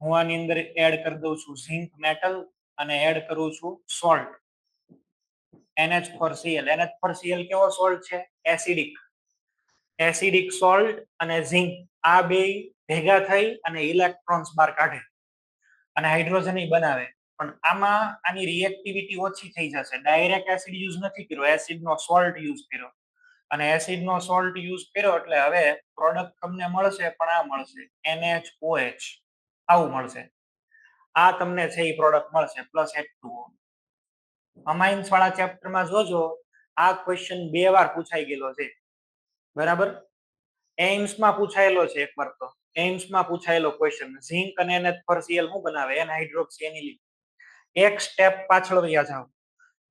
હું આની અંદર એડ કરી દઉં છું ઝિંક મેટલ, અને એડ કરું છું સોલ્ટ NH4Cl. NH4Cl કેવો સોલ્ટ છે? એસિડિક. એસિડિક સોલ્ટ અને ઝિંક આ બે ભેગા થઈ અને ઇલેક્ટ્રોન્સ બહાર કાઢે અને હાઇડ્રોજન બનાવે. પણ આમાં આની રિએક્ટિવિટી ઓછી થઈ જશે. ડાયરેક્ટ એસિડ યુઝ નથી કર્યો, એસિડનો સોલ્ટ યુઝ કર્યો, અને એસિડનો સોલ્ટ યુઝ કર્યો એટલે હવે પ્રોડક્ટ તમને મળશે, પણ આ મળશે NaOH, આવું મળશે. આ તમને છે એ પ્રોડક્ટ મળશે પ્લસ H2O. અમાઇન્સ વાળા ચેપ્ટરમાં જોજો, આ ક્વેશ્ચન 2 વાર પૂછાઈ ગયેલો છે, બરાબર. એમ્સમાં પૂછાયેલો છે એકવાર, તો એમ્સમાં પૂછાયેલો ક્વેશ્ચન ઝિંક અને NH4Cl શું બનાવે? એનહાઇડ્રોક્સી એનિલિન. એક સ્ટેપ પાછળ વયા જાઓ.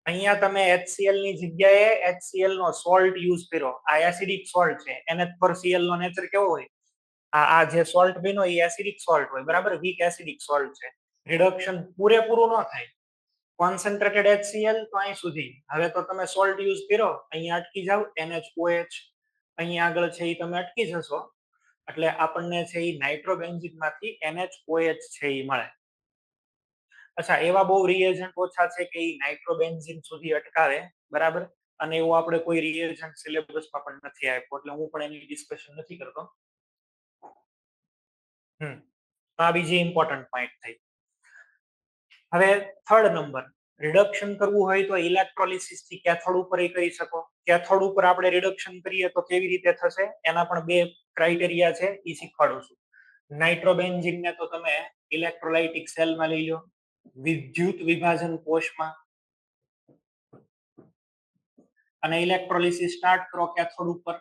અહીંયા તમે HCl ની જગ્યાએ HCl નો સોલ્ટ યુઝ કર્યો, આ એસિડિક સોલ્ટ છે. NH4Cl નો નેચર કેવો હોય? આ જે સોલ્ટ બન્યો એ એસિડિક સોલ્ટ હોય, બરાબર, વીક એસિડિક સોલ્ટ છે. રિડક્શન પૂરેપૂરું ન થાય. કોન્સન્ટ્રેટેડ HCl તો અહીં સુધી. હવે તો તમે સોલ્ટ યુઝ કર્યો, અહીંયા અટકી જાવ, NaOH અહીંયા આગળ છે એ તમે અટકી જશો, એટલે આપણને છે એ નાઇટ્રોબેન્ઝીન માંથી NaOH છે એ મળે. અચ્છા, એવા બહુ રિએજન્ટ ઓછા છે કે એ નાઇટ્રોબેન્ઝીન સુધી અટકાવે, બરાબર, અને એવું આપણે કોઈ રિએજન્ટ સિલેબસમાં પણ નથી આપ્યો, એટલે હું પણ એની ડિસ્કશન નથી કરતો. આ બીજી ઇમ્પોર્ટન્ટ પોઈન્ટ થઈ. હવે થર્ડ નંબર, રિડક્શન કરવું હોય તો ઇલેક્ટ્રોલિસિસ થી કેથોડ ઉપર કરી શકો. કેથોડ ઉપર આપણે રિડક્શન કરીએ તો કેવી રીતે થશે? એના પણ 2 ક્રાઇટેરિયા છે, એ શીખવાડું છું. નાઇટ્રોબેન્ઝીન ને તો તમે ઇલેક્ટ્રોલાઇટિક સેલમાં લઈ લો, વિદ્યુત વિભાજન કોષમાં, અને ઇલેક્ટ્રોલિસિસ સ્ટાર્ટ કરો કેથોડ ઉપર.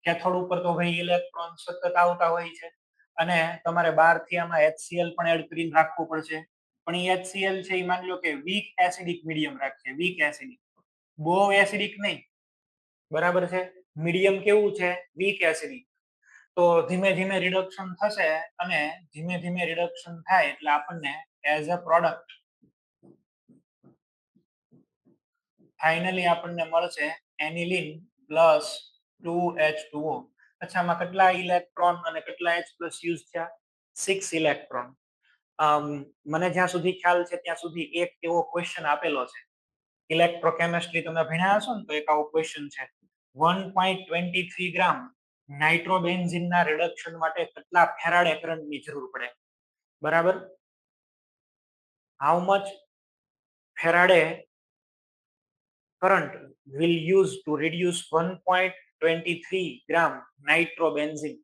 કેથોડ ઉપર તો ભાઈ ઇલેક્ટ્રોન સતત આવતા હોય છે, અને તમારે બહારથી આમાં HCl પણ એડ કરીને રાખવું પડશે. પણ એ HCl છે એ માની લો કે વીક એસિડિક મીડિયમ રાખીએ, વીક એસિડિક, બહુ એસિડિક નહીં, બરાબર છે. મીડિયમ કેવું છે? Weak acidic. તો ધીમે ધીમે રિડક્શન થશે, અને ધીમે ધીમે રિડક્શન થાય એટલે આપણને એઝ અ પ્રોડક્ટ ફાઇનલી આપણને મળશે એનિલિન પ્લસ 2H2O. અચ્છા, આમાં કેટલા ઇલેક્ટ્રોન અને કેટલા H+ યુઝ થયા? 6 ઇલેક્ટ્રોન. મને જ્યાં સુધી ખ્યાલ છે ત્યાં સુધી એક એવો ક્વેશ્ચન આપેલો છે, ઇલેક્ટ્રોકેમિસ્ટ્રી તમે ભણ્યા હશો ને, તો એક આવો ક્વેશ્ચન છે, 1.23 ગ્રામ નાઇટ્રોબેન્ઝીનના રિડક્શન માટે કેટલા ફેરાડે કરંટની જરૂર પડે? બરાબર, how much Faraday current will use to reduce 1.23 gram nitrobenzene.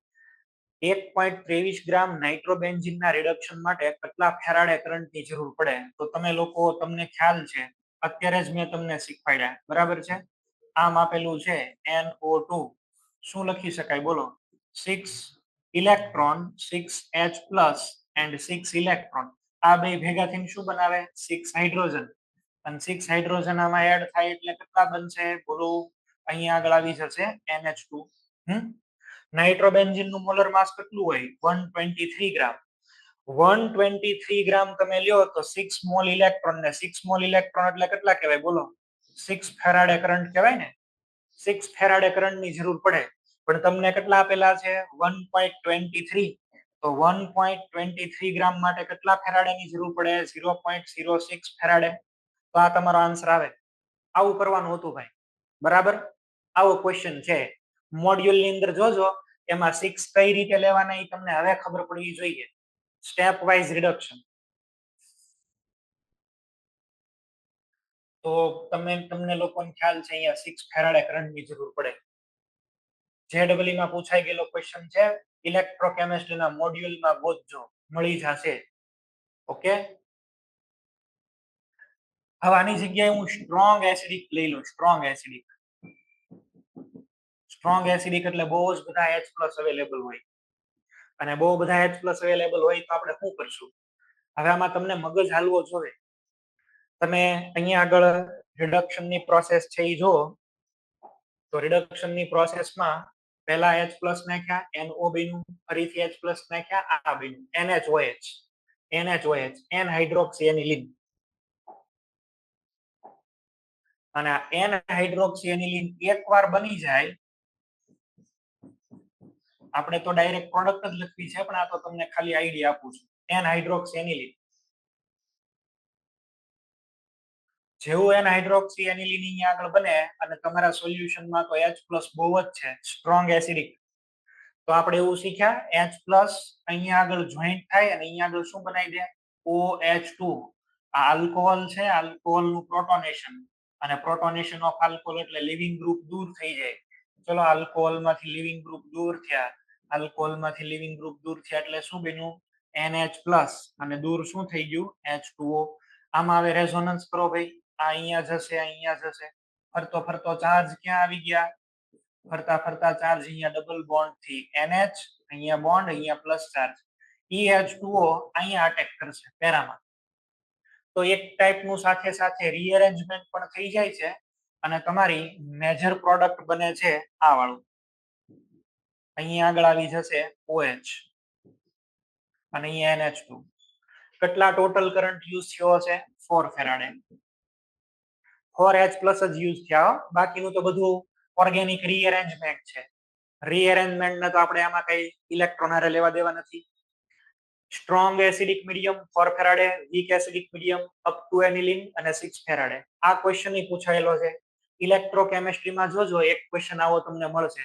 1.23 gram નાઇટ્રોબેન્ઝીનના રિડક્શન માટે કેટલા ફેરાડે કરંટની જરૂર પડે? તો તમે લોકો, તમને ખ્યાલ છે, અત્યારે જ મેં તમને શીખવાડ્યા, બરાબર છે. આમ આપેલું છે NO2, શું લખી શકાય બોલો? 6 ઇલેક્ટ્રોન, 6H+ and 6 ઇલેક્ટ્રોન, આ બે ભેગા થઈને શું બનાવે? 6 હાઇડ્રોજન. અને 6 હાઇડ્રોજન આમાં એડ થાય એટલે કેટલા બનશે બોલો? અહીંયા આગળ આવી જશે NH2. નાઇટ્રોબેન્ઝીન નું મોલર માસ કેટલું હોય? 123 ગ્રામ. 123 ગ્રામ તમે લ્યો તો 6 મોલ ઇલેક્ટ્રોન, ને 6 મોલ ઇલેક્ટ્રોન એટલે કેટલા કહેવાય બોલો? 6 ફેરાડે કરંટ કહેવાય ને. 6 ફેરાડે કરંટની જરૂર પડે, પણ તમને કેટલા આપેલા છે? 1.23. તો 1.23 ગ્રામ માટે કેટલા ફેરાડેની જરૂર પડે? 0.06 ફેરાડે. તો આ તમારો આન્સર આવે. આવું કરવાનું હતું ભાઈ, બરાબર. આવો ક્વેશ્ચન છે મોડ્યુલની અંદર, જોજો એમાં 6 કઈ રીતે લેવાના એ તમને હવે ખબર પડવી જોઈએ. Step wise reduction. તો તમને લોકોને ખ્યાલ છે અહીંયા 6 ફેરાડે કરંટની જરૂર પડે. JEE માં પૂછાઈ ગયેલો ક્વેશ્ચન છે, ઇલેક્ટ્રોકેમિસ્ટ્રીના મોડ્યુલમાં ગોતજો, મળી જશે. ઓકે, હવે આની જગ્યાએ હું સ્ટ્રોંગ એસિડિક લઈ લઉં. સ્ટ્રોંગ એસિડિક એટલે બહુ જ બધા H+ અવેલેબલ હોય, અને બહુ બધા H+ અવેલેબલ હોય તો આપણે શું કરશું? હવે આમાં તમને મગજ હાલવો જોઈએ. તમે અહીંયા આગળ રિડક્શનની પ્રોસેસ છે એ જુઓ તો રિડક્શનની પ્રોસેસમાં પહેલા H+ નાખ્યા, NO બન્યું, ફરીથી H+ નાખ્યા, આ બન્યું NHOH, N હાઇડ્રોક્સી એનિલિન. અને આ N હાઇડ્રોક્સી એનિલિન એકવાર બની જાય, આપણે તો ડાયરેક્ટ પ્રોડક્ટ જ લખવી છે, પણ આ તો તમને ખાલી આઈડિયા આપું છું. N હાઇડ્રોક્સી એનિલિન, જેવું N હાઇડ્રોક્સી એનિલિન અહીંયા આગળ બને અને તમારા સોલ્યુશનમાં તો H+ બહુ જ છે, સ્ટ્રોંગ એસિડિક, તો આપણે એવું શીખ્યા H+ અહીંયા આગળ જોઈન્ટ થાય અને અહીંયા આગળ શું બનાવી દે? OH2. આ આલ્કોહોલ છે, આલ્કોહોલનું પ્રોટોનેશન, અને પ્રોટોનેશન ઓફ આલ્કોહોલ એટલે લિવિંગ ગ્રુપ દૂર થઈ જાય. ચલો, આલ્કોહોલમાંથી લિવિંગ ગ્રુપ દૂર થયા, એટલે શું બન્યું? NH+, અને દૂર શું થઈ ગયું? H2O. આમાં હવે રેઝોનન્સ કરો ભાઈ, આ અહીંયા જશે, અહીંયા જશે, ફરતો ફરતો ચાર્જ ક્યાં આવી ગયા? ફરતા ફરતા ચાર્જ અહીંયા ડબલ બોન્ડ થી NH, અહીંયા બોન્ડ, અહીંયા પ્લસ ચાર્જ, EH2O અહીંયા અટેક કરશે પેરામાં. તો એક ટાઈપનું સાથે સાથે રીઅરેન્જમેન્ટ પણ થઈ જાય છે, અને તમારી મેજર પ્રોડક્ટ બને છે આ વાળું. અહીંયા આગળ આવી જશે OH, અને અહીંયા NH2. કેટલા ટોટલ કરંટ યુઝ થયો છે? 4 ફેરાડે. 4H+ જ યુઝ થયા, બાકીનું તો બધું ઓર્ગેનિક રીઅરેન્જમેન્ટ છે. રીઅરેન્જમેન્ટ ને તો આપણે આમાં કઈ ઇલેક્ટ્રોન હારે લેવા દેવા નથી. Strong acidic medium 4 Faraday, weak acidic medium up to aniline અને 6 ફેરાડે. આ ક્વેશ્ચન ની પૂછાયેલો છે. ઇલેક્ટ્રોકેમિસ્ટ્રીમાં જોજો એક ક્વેશ્ચન આવો તમને મળશે.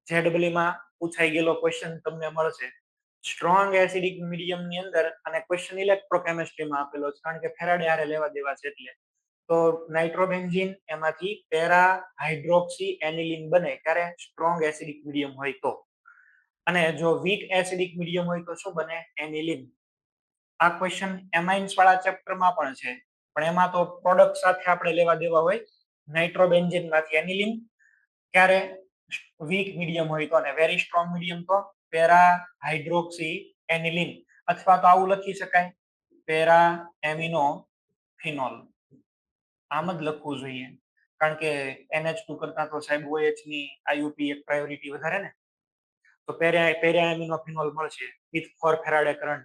JEE માં પૂછાઈ ગયેલો ક્વેશ્ચન તમને મળશે. સ્ટ્રોંગ એસિડિક મીડિયમ ની અંદર, અને ક્વેશ્ચન ઇલેક્ટ્રોકેમિસ્ટ્રીમાં આપેલો છે, કારણ કે ફેરાડે હારે લેવા દેવા છે એટલે. તો નાઇટ્રોબેન્ઝીન એમાંથી પેરા હાઇડ્રોક્સી એનિલિન બને ત્યારે સ્ટ્રોંગ એસિડિક મીડિયમ હોય તો, અને જો વીક એસિડિક મીડિયમ હોય તો શું બને? એનિલિન. આ ક્વેશ્ચન એમાઇન્સ વાળા ચેપ્ટરમાં પણ છે, પણ એમાં તો પ્રોડક્ટ સાથે આપણે લેવા દેવા હોય. નાઇટ્રોબેન્ઝીન માંથી એનિલિન ક્યારે? વીક મીડિયમ હોય તો, અને વેરી સ્ટ્રોંગ મીડિયમ તો પેરા હાઇડ્રોક્સી એનિલિન, અથવા તો આવું લખી શકાય પેરા એમિનો ફિનોલ. આમ જ લખવું જોઈએ, કારણ કે NH2 કરતા તો સાહેબ OH ની IUP એક પ્રાયોરિટી વધારે ને. તો પેરા એમિનો ફિનોલ મળશે વિથ 4 ફેરાડે કરંટ.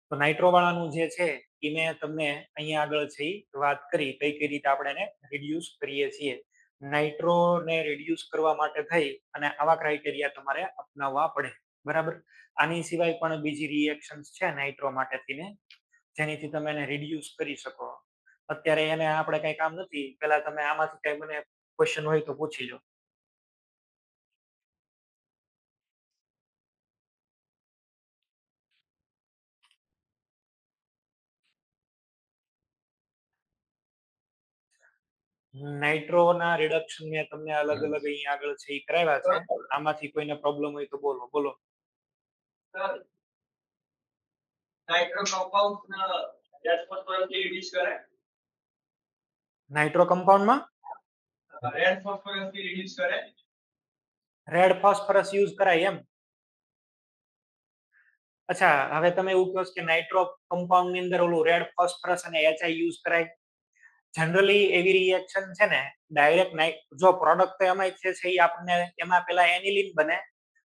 તો નાઇટ્રો વાળાનું જે છે એ મેં તમને અહીંયા આગળ છે વાત કરી કઈ રીતે આપણે એને રિડ્યુસ કરીએ છીએ. નાઇટ્રોને રિડ્યુસ કરવા માટે થઈ અને આવા ક્રાઇટેરિયા તમારે અપનાવવા પડે, બરાબર. આની સિવાય પણ બીજી રિએક્શન્સ છે નાઇટ્રો માટે થઈને, જેનીથી તમે એને રિડ્યુસ કરી શકો. અત્યારે એને આપણે કઈ કામ નથી, પેલા તમે આમાંથી કઈ મને ક્વેશ્ચન હોય તો પૂછી લો. નાઇટ્રોના રિડક્શન મેં તમને અલગ અલગ અહીંયા આગળ છે એ કરાવ્યા છે. આમાંથી કોઈને પ્રોબ્લેમ હોય તો બોલો. નાઇટ્રો કમ્પાઉન્ડ રિડ્યુસ કરે. નાઇટ્રો કમ્પાઉન્ડમાં રેડ ફોસ્ફરસ રિડ્યુસ કરે. રેડ ફોસ્ફરસ યુઝ કરાય એમ? અચ્છા, હવે તમે એવું કહો કે નાઇટ્રો કમ્પાઉન્ડ ની અંદર ઓલું રેડ ફોસ્ફરસ અને HI યુઝ કરાય. જનરલી એવી રિએક્શન છે ને ડાયરેક્ટ જો પ્રોડક્ટ તો એમાં છે એ આપણને એમાં પેલા એનિલિન બને,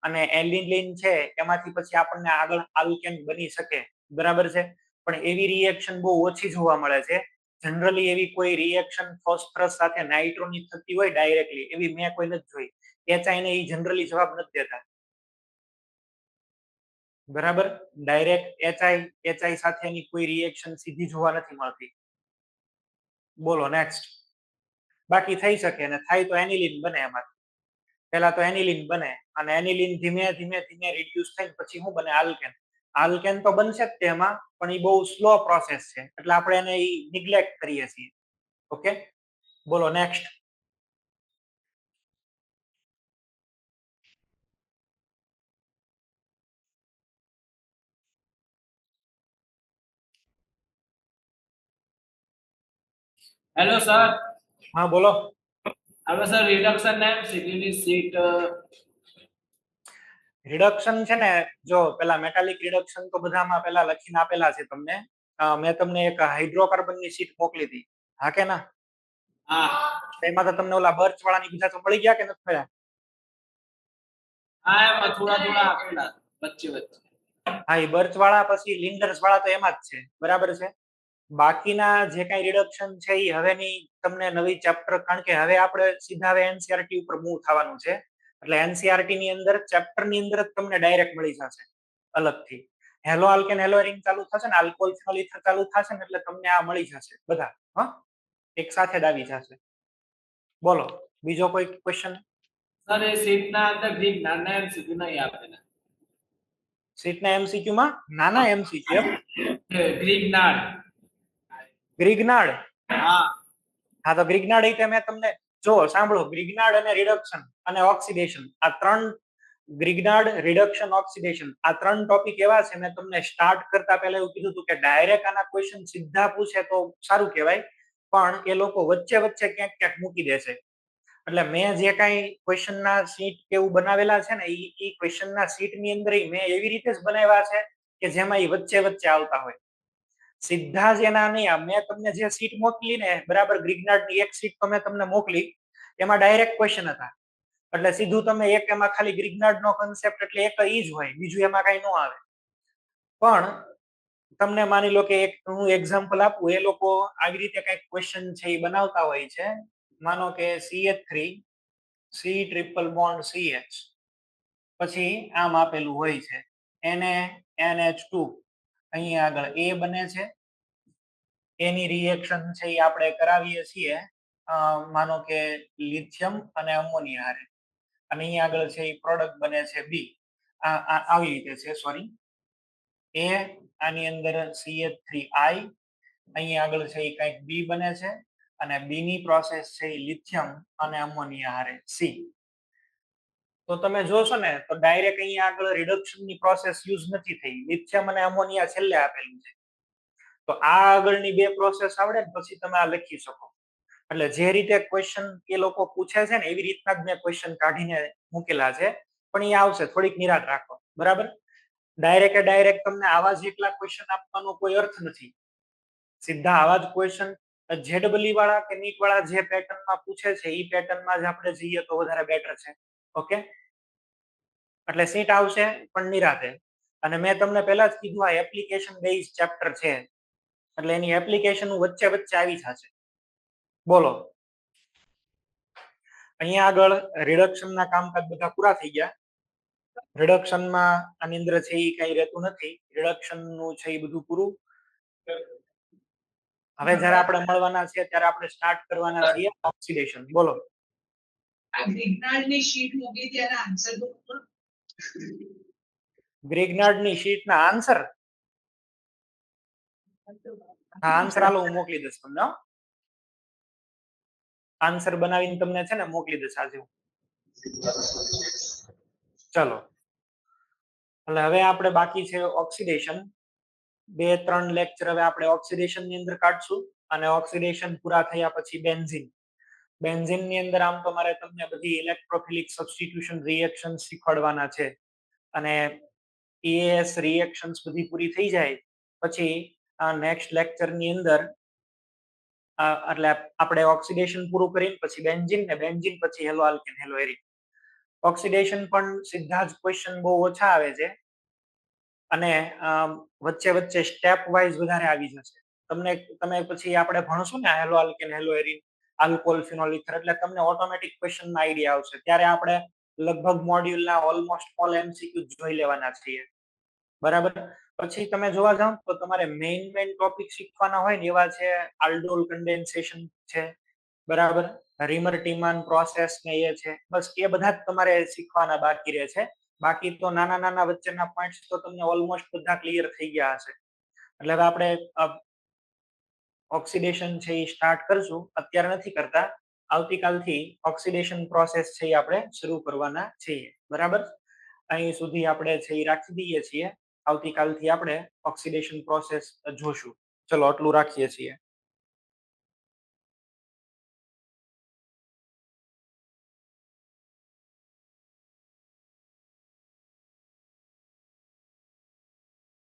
અને એનિલિન છે એમાંથી પછી આપણને આગળ આલ્કેન બની શકે, બરાબર છે. પણ એવી રિએક્શન બહુ ઓછી જોવા મળે છે. જનરલી એવી કોઈ રિએક્શન ફોસ્ફરસ સાથે નાઇટ્રોની થતી હોય ડાયરેક્ટલી, એવી મેં કોઈ નથી જોઈ. HI ને એ જનરલી જવાબ નથી દેતા, બરાબર. ડાયરેક્ટ HI સાથેની કોઈ રિએક્શન સીધી જોવા નથી મળતી. બોલો નેક્સ્ટ. બાકી થઈ શકે અને થાય તો એનિલિન બને એમાં. પહેલા તો એનિલિન બને અને એનિલિન ધીમે ધીમે ધીમે રિડ્યુસ થઈને પછી શું બને? આલ્કેન. આલ્કેન તો બનશે જ તેમાં, પણ એ બહુ સ્લો પ્રોસેસ છે એટલે આપણે એને નિગ્લેક્ટ કરીએ છીએ. ઓકે, બોલો નેક્સ્ટ. હેલો સર, હા બોલો. હવે સર રિડક્શન ને સીટીની સીટ રિડક્શન છે ને, જો પેલા મેટાલિક રિડક્શન તો બધામાં પેલા લખીને આપેલા છે તમને. મેં તમને એક હાઇડ્રોકાર્બનની શીટ મોકલી હતી, હા કે ના? હા એમાં તો તમને ઓલા બર્ચ વાળાની બીજા તો મળી ગયા કે નથી મળ્યા? હા એમાં થોડા થોડા આપેલા વચ્ચે વચ્ચે. હા, એ બર્ચ વાળા પછી લિન્ડર્સ વાળા તો એમાં જ છે, બરાબર છે. બાકીના જે કઈ રિડક્શન છે એ હવેની તમને નવી ચેપ્ટર, કારણ કે હવે આપણે સીધા હવે એનસીઆરટી ઉપર મૂવ થવાનું છે. એટલે એનસીઆરટી ની અંદર ચેપ્ટર ની અંદર જ તમને ડાયરેક્ટ મળી જશે અલગથી. હેલો આલ્કેન હેલો એરિન ચાલુ થશે ને, આલ્કોહોલ ફિનોલ ઈથર ચાલુ થશે ને, એટલે તમને આ મળી જશે બધા. હા, એક સાથે જ આવી જશે. બોલો બીજો કોઈ ક્વેશ્ચન? સર એ સીટ ના અંદર ગ્રીક નાના એમસીક્યુ નહીં આપેલા. સીટના એમસીક્યુ માં નાના એમસીક્યુ ગ્રીક નાડ. ગ્રિગ્નાર્ડ. હા હા, તો ગ્રિગ્નાર્ડ એટલે મેં તમને જો સાંભળો, ગ્રિગ્નાર્ડ અને રિડક્શન અને ઓક્સિડેશન, આ ત્રણ ગ્રિગ્નાર્ડ, રિડક્શન, ઓક્સિડેશન, આ ત્રણ ટોપિક એવા છે. મેં તમને સ્ટાર્ટ કરતા પહેલા એવું કીધું હતું કે ડાયરેક્ટ આના ક્વેશ્ચન સીધા પૂછે તો સારું કહેવાય, પણ એ લોકો વચ્ચે વચ્ચે ક્યાંક ક્યાંક મૂકી દેશે. એટલે મેં જે કાંઈ ક્વેશ્ચનના સીટ કેવું બનાવેલા છે ને, એ ક્વેશ્ચનના સીટની અંદર મેં એવી રીતે જ બનાવ્યા છે કે જેમાં એ વચ્ચે વચ્ચે આવતા હોય. સીધા જ એના નહીં. મેં તમને જે સીટ મોકલી ને, બરાબર, ગ્રિગ્નાર્ડની એક સીટ તો મેં તમને મોકલી, એમાં ડાયરેક્ટ ક્વેશ્ચન હતા. એટલે સીધું તમે એક એમાં ખાલી ગ્રિગ્નાર્ડનો કન્સેપ્ટ એટલે એક ઈ જ હોય, બીજું એમાં કઈ ન આવે. પણ તમને માની લો કે એક હું એક્ઝામ્પલ આપું, એ લોકો આવી રીતે કઈક ક્વેશ્ચન છે એ બનાવતા હોય છે. માનો કે CH3 C triple bond CH, પછી આમ આપેલું હોય છે NaNH2, અહીંયા આગળ A બને છે, એની રિએક્શન છે એ આપણે કરાવીએ છીએ માનો કે લિથિયમ અને અમોનિયા હારે, અને અહીંયા આગળ છે એ પ્રોડક્ટ બને છે B. આવી રીતે છે, સોરી, A આની અંદર CH3I, અહીંયા આગળ છે એ કંઈક B બને છે, અને B ની પ્રોસેસ છે એ લિથિયમ અને અમોનિયા હારે C. તો તમે જોશો ને તો ડાયરેક્ટ અહીંયા આગળ રિડક્શનની પ્રોસેસ યુઝ નથી થઈ, લિથિયમ અને અમોનિયા છેલ્લે આપેલું છે. તો આ આગળની બે પ્રોસેસ આવડે ને પછી તમે આ લખી શકો. એટલે જે રીતે ક્વેશ્ચન એ લોકો પૂછે છે ને એવી રીતના જ મેં ક્વેશ્ચન કાઢીને મૂકેલા છે, પણ એ આવશે, થોડીક નિરાત રાખો, બરાબર. ડાયરેક્ટ તમને આવા જ એકલા ક્વેશ્ચન આપવાનો કોઈ અર્થ નથી. સીધા આવા જ ક્વેશ્ચન જેડબલી વાળા કે નીટ વાળા જે પેટર્નમાં પૂછે છે એ પેટર્નમાં જ આપણે જઈએ તો વધારે બેટર છે. ઓકે, એટલે સીટ આવશે પણ નિરાતે. અને મેં તમને પહેલા જ કીધું આ એપ્લિકેશન બેઝ ચેપ્ટર છે, એટલે એની એપ્લિકેશન વચ્ચે વચ્ચે આવી જશે. બોલો, અહીંયા આગળ રિડક્શનના કામકાજ બધા પૂરા થઈ ગયા. રિડક્શનમાં આની અંદર છે એ કઈ રહેતું નથી, રિડક્શનનું છે એ બધું પૂરું. હવે જ્યારે આપણે મળવાના છે ત્યારે આપણે સ્ટાર્ટ કરવાના છીએ ઓક્સિડેશન. બોલો. આ ગ્રિગ્નાર્ડની શીટ મૂકી ત્યારે આન્સર બોલો. ગ્રિગ્નાર્ડની શીટના આન્સર, હા આન્સર હાલો હું મોકલી દઈશ તમને. આન્સર બનાવીને તમને છે ને મોકલી દઈશ આજે હું. ચલો, એટલે હવે આપણે બાકી છે ઓક્સિડેશન. 2-3 લેક્ચર હવે આપણે ઓક્સિડેશન ની અંદર કાઢશું, અને ઓક્સિડેશન પૂરા થયા પછી બેન્ઝીન. બેન્ઝીન ની અંદર આમ તો મારે તમને બધી ઇલેક્ટ્રોફિલિક સબસ્ટિટ્યુશન રિએક્શન શીખવાડવાના છે, અને EAS રિએક્શન્સ બધી પૂરી થઈ જાય પછી નેક્સ્ટ લેક્ચર ની અંદર એટલે આપણે ઓક્સિડેશન પૂરું કરીને પછી બેન્ઝીન, ને બેન્ઝીન પછી hello alkane halo arene. Oxidation પણ સીધા જ ક્વેશ્ચન બહુ ઓછા આવે છે, અને વચ્ચે વચ્ચે સ્ટેપ વાઇઝ વધારે આવી જશે. તમે પછી આપણે ભણશું ને halo alkane halo arene, alcohol phenol ether, એટલે તમને ઓટોમેટિક ક્વેશ્ચનમાં આઈડિયા આવશે. ત્યારે આપણે લગભગ મોડ્યુલના ઓલમોસ્ટ ઓલ MCQ જોઈ લેવાના છીએ, બરાબર. પછી તમે જોવા જાવ તો તમારે મેઇન ટોપિક શીખવાના હોય ને એવા છે આલ્ડોલ કન્ડેન્સેશન છે, બરાબર. રીમર ટીમાન પ્રોસેસ ને એ છે, બસ એ બધા જ તમારે શીખવાના બાકી રહે છે. બાકી તો નાના નાના વચ્ચેના પોઈન્ટ્સ તો તમને ઓલમોસ્ટ બધા ક્લિયર થઈ ગયા હશે. એટલે હવે આપણે ઓક્સિડેશન છે એ સ્ટાર્ટ કરશું. અત્યારે નથી કરતા, આવતીકાલથી ઓક્સિડેશન પ્રોસેસ છે એ આપણે શરૂ કરવાના છીએ. બરાબર. અહીં સુધી આપણે છે એ રાખી દઈએ છીએ. આવતીકાલથી આપણે ઓક્સિડેશન પ્રોસેસ જોશું. ચલો આટલું રાખીએ છીએ.